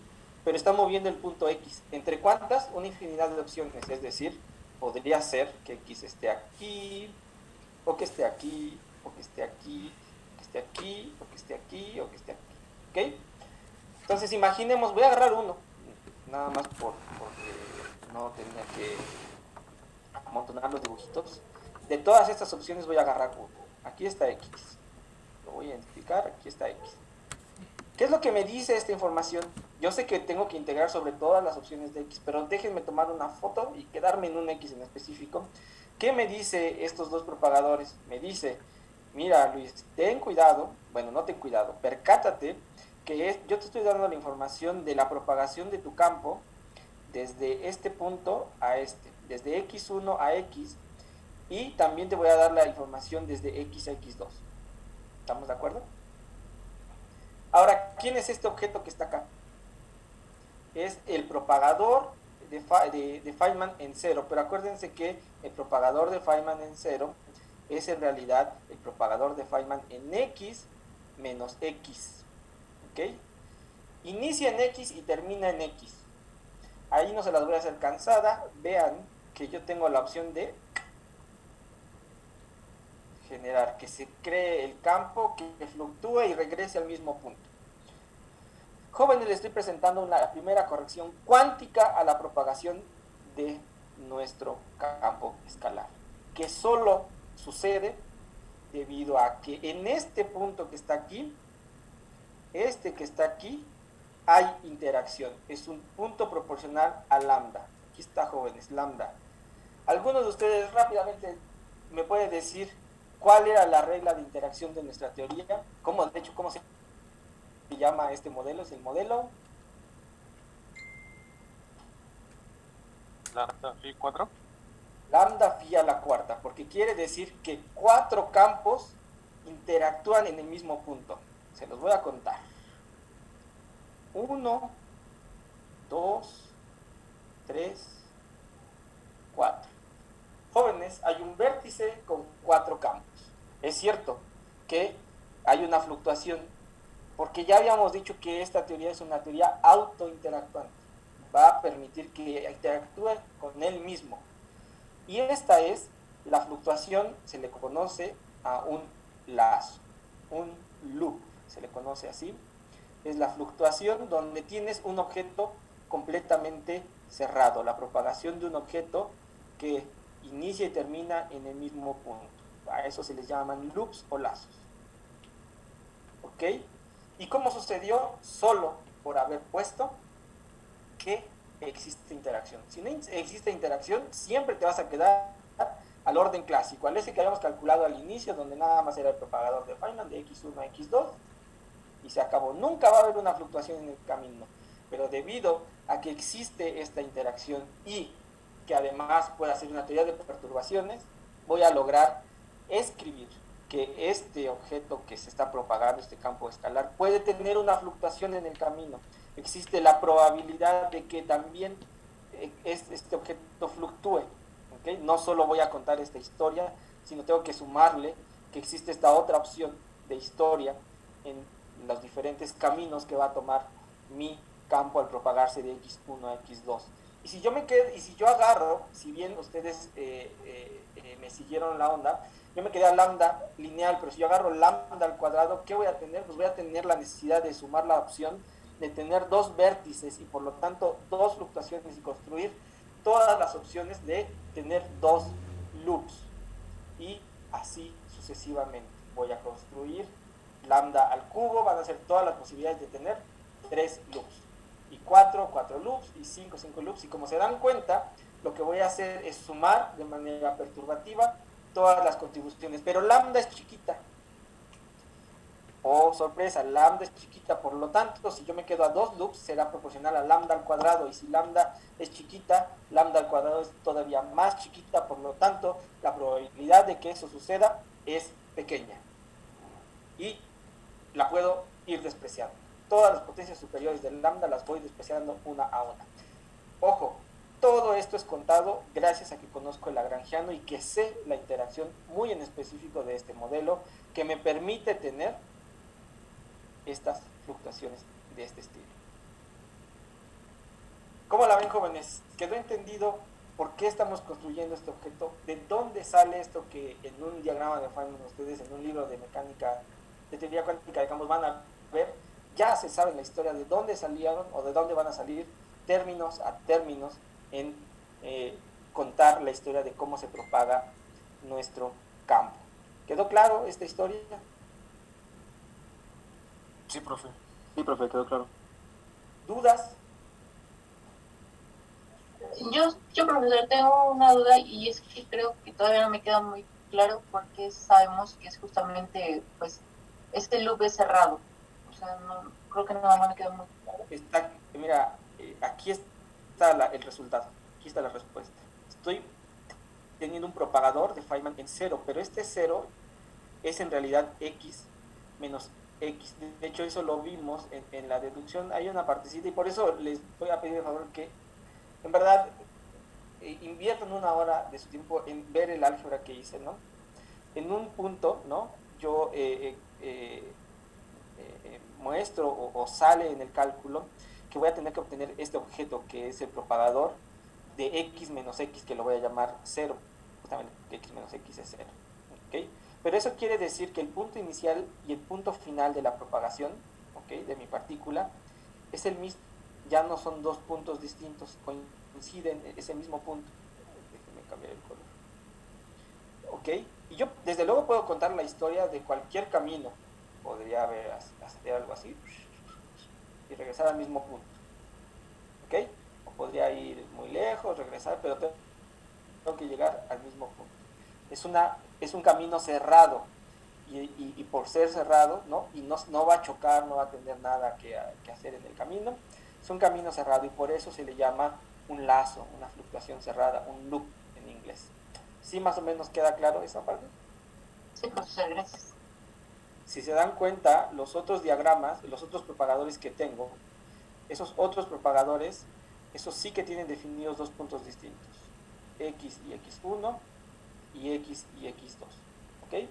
Pero está moviendo el punto x. ¿Entre cuántas? Una infinidad de opciones, es decir, podría ser que x esté aquí, o que esté aquí, o que esté aquí, o que esté aquí, o que esté aquí, o que esté aquí, ¿ok? Entonces imaginemos, voy a agarrar uno, nada más porque no tenía que amontonar los dibujitos. De todas estas opciones voy a agarrar uno. Aquí está x, lo voy a identificar, aquí está x. ¿Qué es lo que me dice esta información? Yo sé que tengo que integrar sobre todas las opciones de X, pero déjenme tomar una foto y quedarme en un X en específico. ¿Qué me dice estos dos propagadores? Me dice, mira Luis, ten cuidado, bueno, no ten cuidado, percátate que yo te estoy dando la información de la propagación de tu campo desde este punto a este, desde X1 a X, y también te voy a dar la información desde X a X2. ¿Estamos de acuerdo? Ahora, ¿quién es este objeto que está acá? Es el propagador de Feynman en cero, pero acuérdense que el propagador de Feynman en cero es en realidad el propagador de Feynman en X menos X, ¿ok? Inicia en X y termina en X. Ahí no se las voy a hacer cansada, vean que yo tengo la opción de generar, que se cree el campo, que fluctúe y regrese al mismo punto. Jóvenes, les estoy presentando una primera corrección cuántica a la propagación de nuestro campo escalar, que solo sucede debido a que en este punto que está aquí, este que está aquí, hay interacción. Es un punto proporcional a lambda. Aquí está, jóvenes, lambda. Algunos de ustedes rápidamente me pueden decir cuál era la regla de interacción de nuestra teoría, cómo, de hecho, cómo se llama este modelo. Es el modelo Lambda phi 4. lambda phi a la cuarta, porque quiere decir que 4 campos interactúan en el mismo punto. Se los voy a contar. 1, 2, 3, 4. Jóvenes, hay un vértice con 4 campos. Es cierto que hay una fluctuación, porque ya habíamos dicho que esta teoría es una teoría autointeractuante. Va a permitir que interactúe con él mismo. Y esta es la fluctuación, se le conoce a un lazo, un loop, se le conoce así. Es la fluctuación donde tienes un objeto completamente cerrado, la propagación de un objeto que inicia y termina en el mismo punto. A eso se les llaman loops o lazos. ¿Ok? ¿Y cómo sucedió? Solo por haber puesto que existe interacción. Si no existe interacción, siempre te vas a quedar al orden clásico, al ese que habíamos calculado al inicio, donde nada más era el propagador de Feynman de X1 a X2, y se acabó. Nunca va a haber una fluctuación en el camino, pero debido a que existe esta interacción y que además puede ser una teoría de perturbaciones, voy a lograr escribir que este objeto que se está propagando, este campo escalar, puede tener una fluctuación en el camino. Existe la probabilidad de que también este objeto fluctúe. ¿Okay? No solo voy a contar esta historia, sino tengo que sumarle que existe esta otra opción de historia en los diferentes caminos que va a tomar mi campo al propagarse de X1 a X2. Y si yo me quedo, y si yo agarro, si bien ustedes me siguieron la onda, yo me quedé a lambda lineal, pero si yo agarro lambda al cuadrado, ¿qué voy a tener? Pues voy a tener la necesidad de sumar la opción de tener 2 vértices y por lo tanto 2 fluctuaciones y construir todas las opciones de tener 2 loops. Y así sucesivamente. Voy a construir lambda al cubo, van a ser todas las posibilidades de tener 3 loops. Y 4 loops, y 5 loops. Y como se dan cuenta, lo que voy a hacer es sumar de manera perturbativa todas las contribuciones. Pero lambda es chiquita. Oh, sorpresa, lambda es chiquita, por lo tanto, si yo me quedo a 2 loops, será proporcional a lambda al cuadrado, y si lambda es chiquita, lambda al cuadrado es todavía más chiquita, por lo tanto, la probabilidad de que eso suceda es pequeña. Y la puedo ir despreciando. Todas las potencias superiores del lambda las voy despreciando una a una. Ojo, todo esto es contado gracias a que conozco el lagrangiano y que sé la interacción muy en específico de este modelo que me permite tener estas fluctuaciones de este estilo. ¿Cómo la ven, jóvenes? ¿Quedó entendido por qué estamos construyendo este objeto? ¿De dónde sale esto que en un diagrama de Feynman ustedes en un libro de mecánica, de teoría cuántica, digamos, van a ver? Ya se sabe la historia de dónde salieron o de dónde van a salir términos a términos en contar la historia de cómo se propaga nuestro campo. ¿Quedó claro esta historia? Sí, profe. Sí, profe, quedó claro. ¿Dudas? Yo, profesor, tengo una duda y es que creo que todavía no me queda muy claro porque sabemos que es justamente, pues, este loop es cerrado. O sea, no, creo que no me queda muy claro. Mira, aquí está el resultado, aquí está la respuesta. Estoy teniendo un propagador de Feynman en cero, pero este cero es en realidad x menos x. De hecho, eso lo vimos en la deducción. Hay una partecita y por eso les voy a pedir, por favor, que en verdad inviertan una hora de su tiempo en ver el álgebra que hice, ¿no? En un punto, ¿no? Yo muestro o sale en el cálculo que voy a tener que obtener este objeto que es el propagador de x menos x, que lo voy a llamar 0, justamente que x menos x es 0. ¿Okay? Pero eso quiere decir que el punto inicial y el punto final de la propagación, ¿okay?, de mi partícula es el mismo, ya no son dos puntos distintos, coinciden en ese mismo punto. Déjenme cambiar el color. ¿Ok? Y yo desde luego puedo contar la historia de cualquier camino. Podría hacer algo así y regresar al mismo punto. ¿Ok? O podría ir muy lejos, regresar, pero tengo que llegar al mismo punto. Es un camino cerrado y por ser cerrado, ¿no? Y no va a chocar, no va a tener nada que hacer en el camino. Es un camino cerrado y por eso se le llama un lazo, una fluctuación cerrada, un loop en inglés. ¿Sí más o menos queda claro esa parte? Sí, profesor, gracias. Si se dan cuenta, los otros diagramas, los otros propagadores que tengo, esos otros propagadores, esos sí que tienen definidos dos puntos distintos, x y x1 y x y x2. ¿Ok?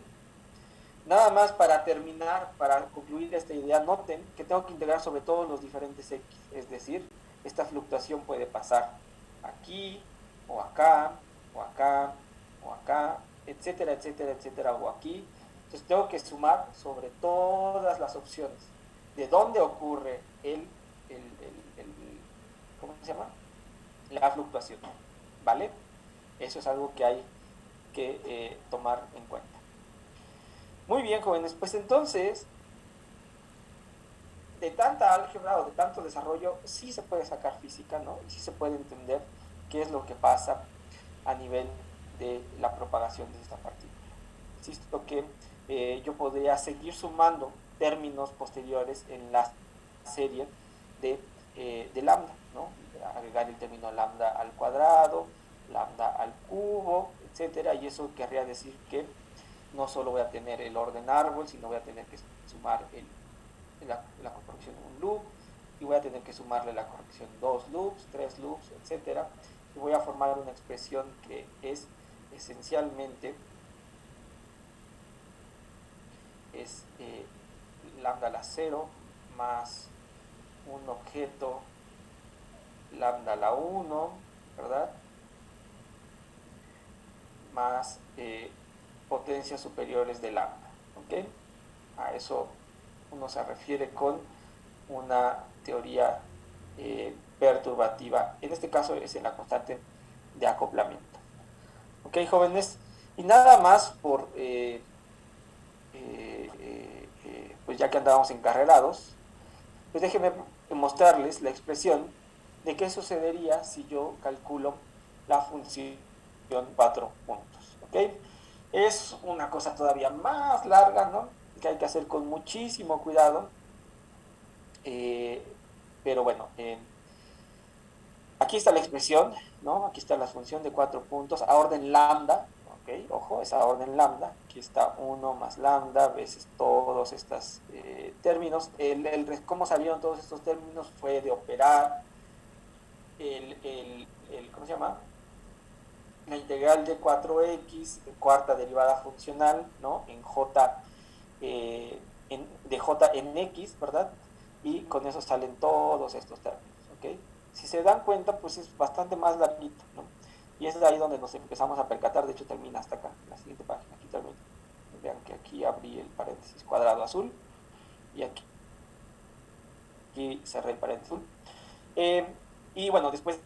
Nada más para terminar, para concluir esta idea, noten que tengo que integrar sobre todos los diferentes x, es decir, esta fluctuación puede pasar aquí, o acá, o acá, o acá, etcétera, etcétera, etcétera, o aquí. Entonces tengo que sumar sobre todas las opciones de dónde ocurre ¿cómo se llama? La fluctuación, ¿vale? Eso es algo que hay que tomar en cuenta. Muy bien, jóvenes, pues entonces, de tanta álgebra o de tanto desarrollo, sí se puede sacar física, ¿no? Y sí se puede entender qué es lo que pasa a nivel de la propagación de esta partícula. Insisto que yo podría seguir sumando términos posteriores en la serie de lambda, ¿no? Agregar el término lambda al cuadrado, lambda al cubo, etcétera, y eso querría decir que no solo voy a tener el orden árbol, sino voy a tener que sumar la corrección de un loop, y voy a tener que sumarle la corrección dos loops, tres loops, etcétera, y voy a formar una expresión que es esencialmente es lambda a la 0 más un objeto lambda a la 1, ¿verdad? Más potencias superiores de lambda, ¿ok? A eso uno se refiere con una teoría perturbativa. En este caso es en la constante de acoplamiento. ¿Ok, jóvenes? Y nada más por, pues ya que andábamos encarrerados, pues déjenme mostrarles la expresión de qué sucedería si yo calculo la función 4 puntos. ¿Ok? Es una cosa todavía más larga, ¿no? Que hay que hacer con muchísimo cuidado. Pero bueno, aquí está la expresión, ¿no? Aquí está la función de 4 puntos a orden lambda, ¿ok? Ojo, esa orden lambda. Aquí está 1 más lambda veces todos estos términos. ¿Cómo salieron todos estos términos? Fue de operar ¿cómo se llama? La integral de 4x, cuarta derivada funcional, ¿no? En j, de j en x, ¿verdad? Y con eso salen todos estos términos, ¿ok? Si se dan cuenta, pues es bastante más larguito, ¿no? Y es de ahí donde nos empezamos a percatar, de hecho termina hasta acá, en la siguiente página, aquí termina. Vean que aquí abrí el paréntesis cuadrado azul, y aquí cerré el paréntesis azul. Y bueno, después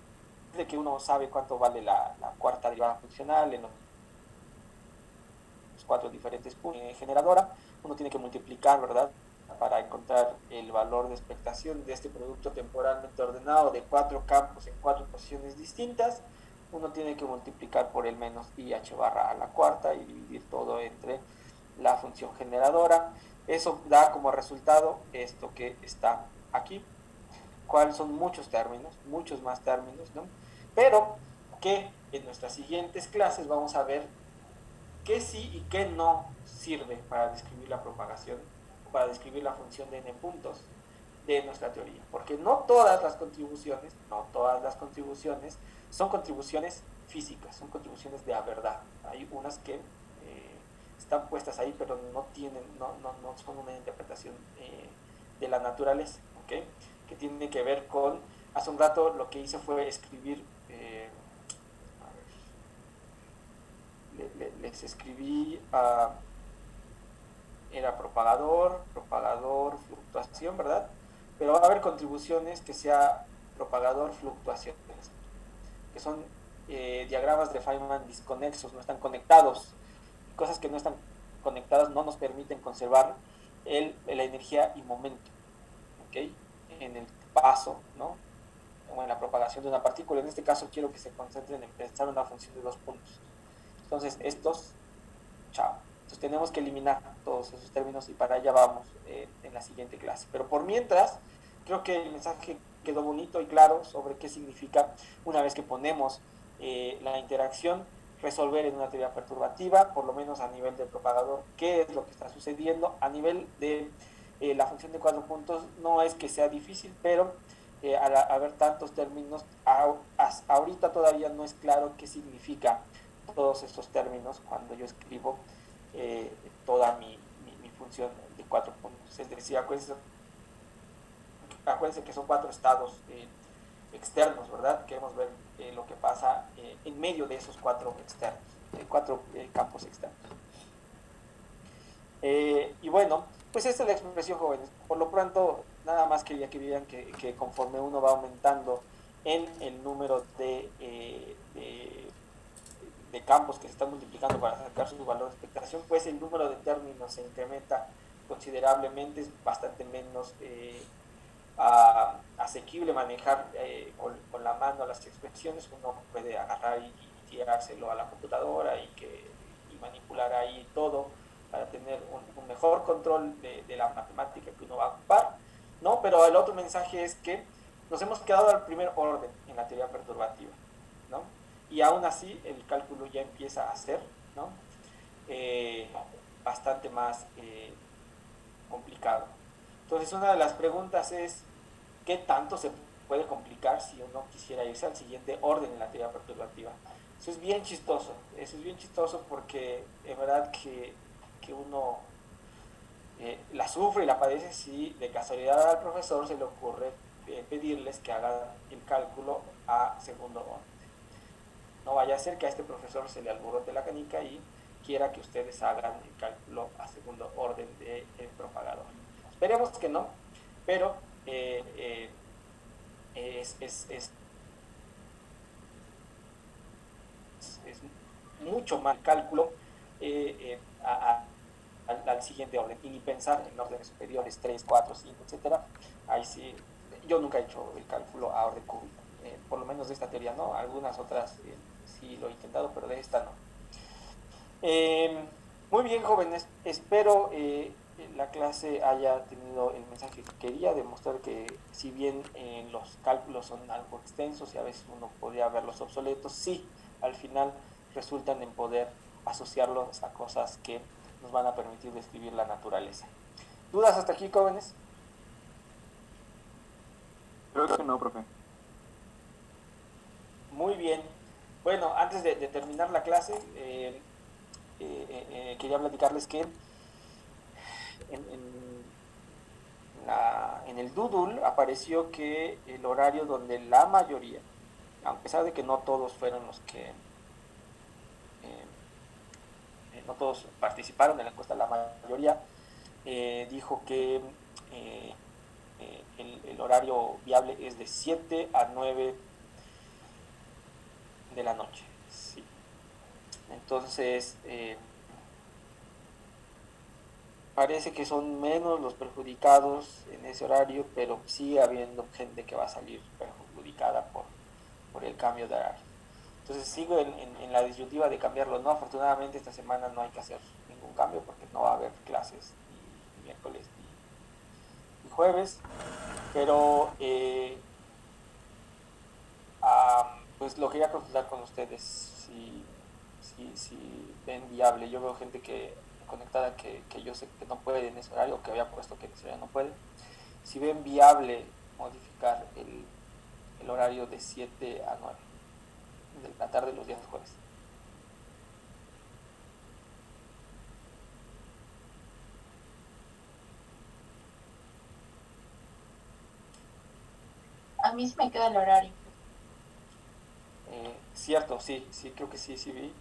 de que uno sabe cuánto vale la cuarta derivada funcional en los cuatro diferentes puntos generadora, uno tiene que multiplicar, ¿verdad? para encontrar el valor de expectación de este producto temporalmente ordenado de 4 campos en 4 posiciones distintas, uno tiene que multiplicar por el menos IH barra a la cuarta y dividir todo entre la función generadora. Eso da como resultado esto que está aquí, cuáles son muchos términos, muchos más términos, ¿no? Pero que en nuestras siguientes clases vamos a ver qué sí y qué no sirve para describir la propagación, para describir la función de n puntos de nuestra teoría, porque no todas las contribuciones, son contribuciones físicas, son contribuciones de la verdad. Hay unas que están puestas ahí, pero no tienen, no son una interpretación de la naturaleza, ¿ok? Que tiene que ver con, hace un rato lo que hice fue escribir, les escribí era propagador, fluctuación, ¿verdad? Pero va a haber contribuciones que sea propagador, fluctuaciones, que son diagramas de Feynman disconexos, no están conectados. Cosas que no están conectadas no nos permiten conservar la energía y momento, ¿ok? En el paso, ¿no? O en la propagación de una partícula. En este caso quiero que se concentren en pensar una función de 2 puntos. Entonces, estos, chao. Entonces tenemos que eliminar todos esos términos y para allá vamos en la siguiente clase. Pero por mientras, creo que el mensaje quedó bonito y claro sobre qué significa una vez que ponemos la interacción, resolver en una teoría perturbativa, por lo menos a nivel del propagador, qué es lo que está sucediendo. A nivel de la función de 4 puntos, no es que sea difícil, pero al haber tantos términos, ahorita todavía no es claro qué significa todos estos términos cuando yo escribo toda mi función de 4 puntos. Es decir, acuérdense que son 4 estados externos, ¿verdad? Queremos ver lo que pasa en medio de esos 4 externos, 4 campos externos. Y bueno, pues esta es la expresión, jóvenes. Por lo pronto, nada más quería que vieran que conforme uno va aumentando en el número de campos que se están multiplicando para sacar su valor de expectación, pues el número de términos se incrementa considerablemente, es bastante menos asequible manejar con la mano las expresiones. Uno puede agarrar y tirárselo a la computadora y manipular ahí todo para tener un mejor control de la matemática que uno va a ocupar, ¿no? Pero el otro mensaje es que nos hemos quedado al primer orden en la teoría perturbativa, ¿no? Y aún así el cálculo ya empieza a ser, ¿no? Bastante más complicado. Entonces una de las preguntas es, ¿qué tanto se puede complicar si uno quisiera irse al siguiente orden en la teoría perturbativa? Eso es bien chistoso porque es verdad que uno la sufre y la padece si de casualidad al profesor se le ocurre pedirles que hagan el cálculo a segundo orden. No vaya a ser que a este profesor se le alborote la canica y quiera que ustedes hagan el cálculo a segundo orden del propagador. Esperemos que no, pero es mucho más cálculo al siguiente orden y ni pensar en órdenes superiores 3, 4, 5, etcétera. Ahí sí, yo nunca he hecho el cálculo a orden cúbica, por lo menos de esta teoría no, algunas otras sí lo he intentado, pero de esta no. Muy bien, jóvenes, espero la clase haya tenido el mensaje que quería, demostrar que si bien los cálculos son algo extensos y a veces uno podría verlos obsoletos, sí, al final resultan en poder asociarlos a cosas que nos van a permitir describir la naturaleza. ¿Dudas hasta aquí, jóvenes? Creo que no, profe. Muy bien. Bueno, antes de terminar la clase, quería platicarles que en el Doodle apareció que el horario donde la mayoría, a pesar de que no todos fueron los que no todos participaron en la encuesta, la mayoría dijo que el horario viable es de 7 a 9 de la noche. Sí. Entonces, parece que son menos los perjudicados en ese horario, pero sigue habiendo gente que va a salir perjudicada por el cambio de horario. Entonces sigo en la disyuntiva de cambiarlo. No, afortunadamente esta semana no hay que hacer ningún cambio porque no va a haber clases ni miércoles ni jueves, pero pues lo quería consultar con ustedes si ven viable. Yo veo gente que conectada que yo sé que no puede en ese horario, que había puesto que en ese horario no puede. Si ven viable modificar el horario de 7 a 9 de la tarde los días jueves. A mí se me queda el horario. Cierto, sí, creo que sí vi.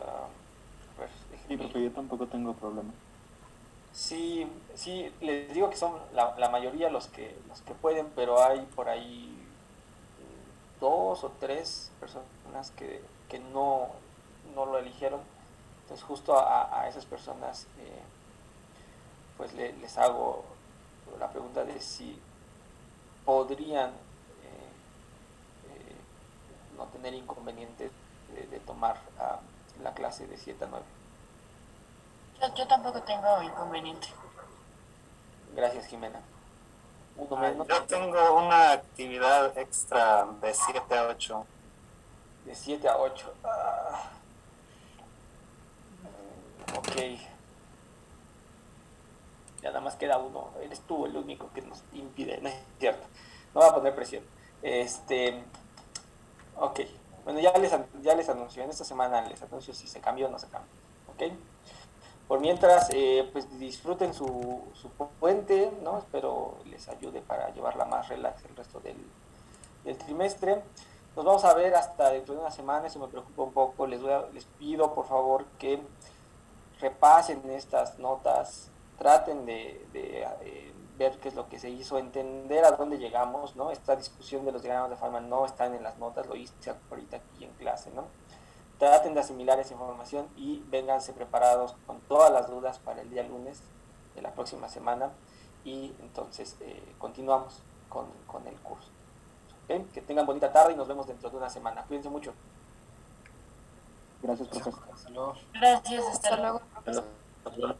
A ver, Sí, déjenme. profe, yo tampoco tengo problema. Sí, les digo que son la mayoría los que pueden, pero hay por ahí dos o tres personas que no lo eligieron. Entonces justo a esas personas pues les hago la pregunta de si podrían no tener inconvenientes de tomar la clase de 7 a 9. Yo tampoco tengo inconveniente. Gracias, Jimena. Uno menos. Yo tengo una actividad extra de 7 a 8. De 7 a 8. Ok. Ya nada más queda uno. Eres tú el único que nos impide. No es cierto. No va a poner presión. Ok. Bueno, ya les anuncio. En esta semana les anuncio si se cambió o no se cambió. Ok. Por mientras, pues disfruten su puente, ¿no? Espero les ayude para llevarla más relax el resto del trimestre. Nos vamos a ver hasta dentro de una semana, eso me preocupa un poco. Les pido por favor que repasen estas notas, traten de ver qué es lo que se hizo, entender a dónde llegamos, ¿no? Esta discusión de los diagramas de Feynman no están en las notas, lo hice ahorita aquí en clase, ¿no? Traten de asimilar esa información y vénganse preparados con todas las dudas para el día lunes de la próxima semana y entonces continuamos con el curso. ¿Okay? Que tengan bonita tarde y nos vemos dentro de una semana. Cuídense mucho. Gracias, profe. Hasta luego. Gracias, hasta luego. Hasta luego.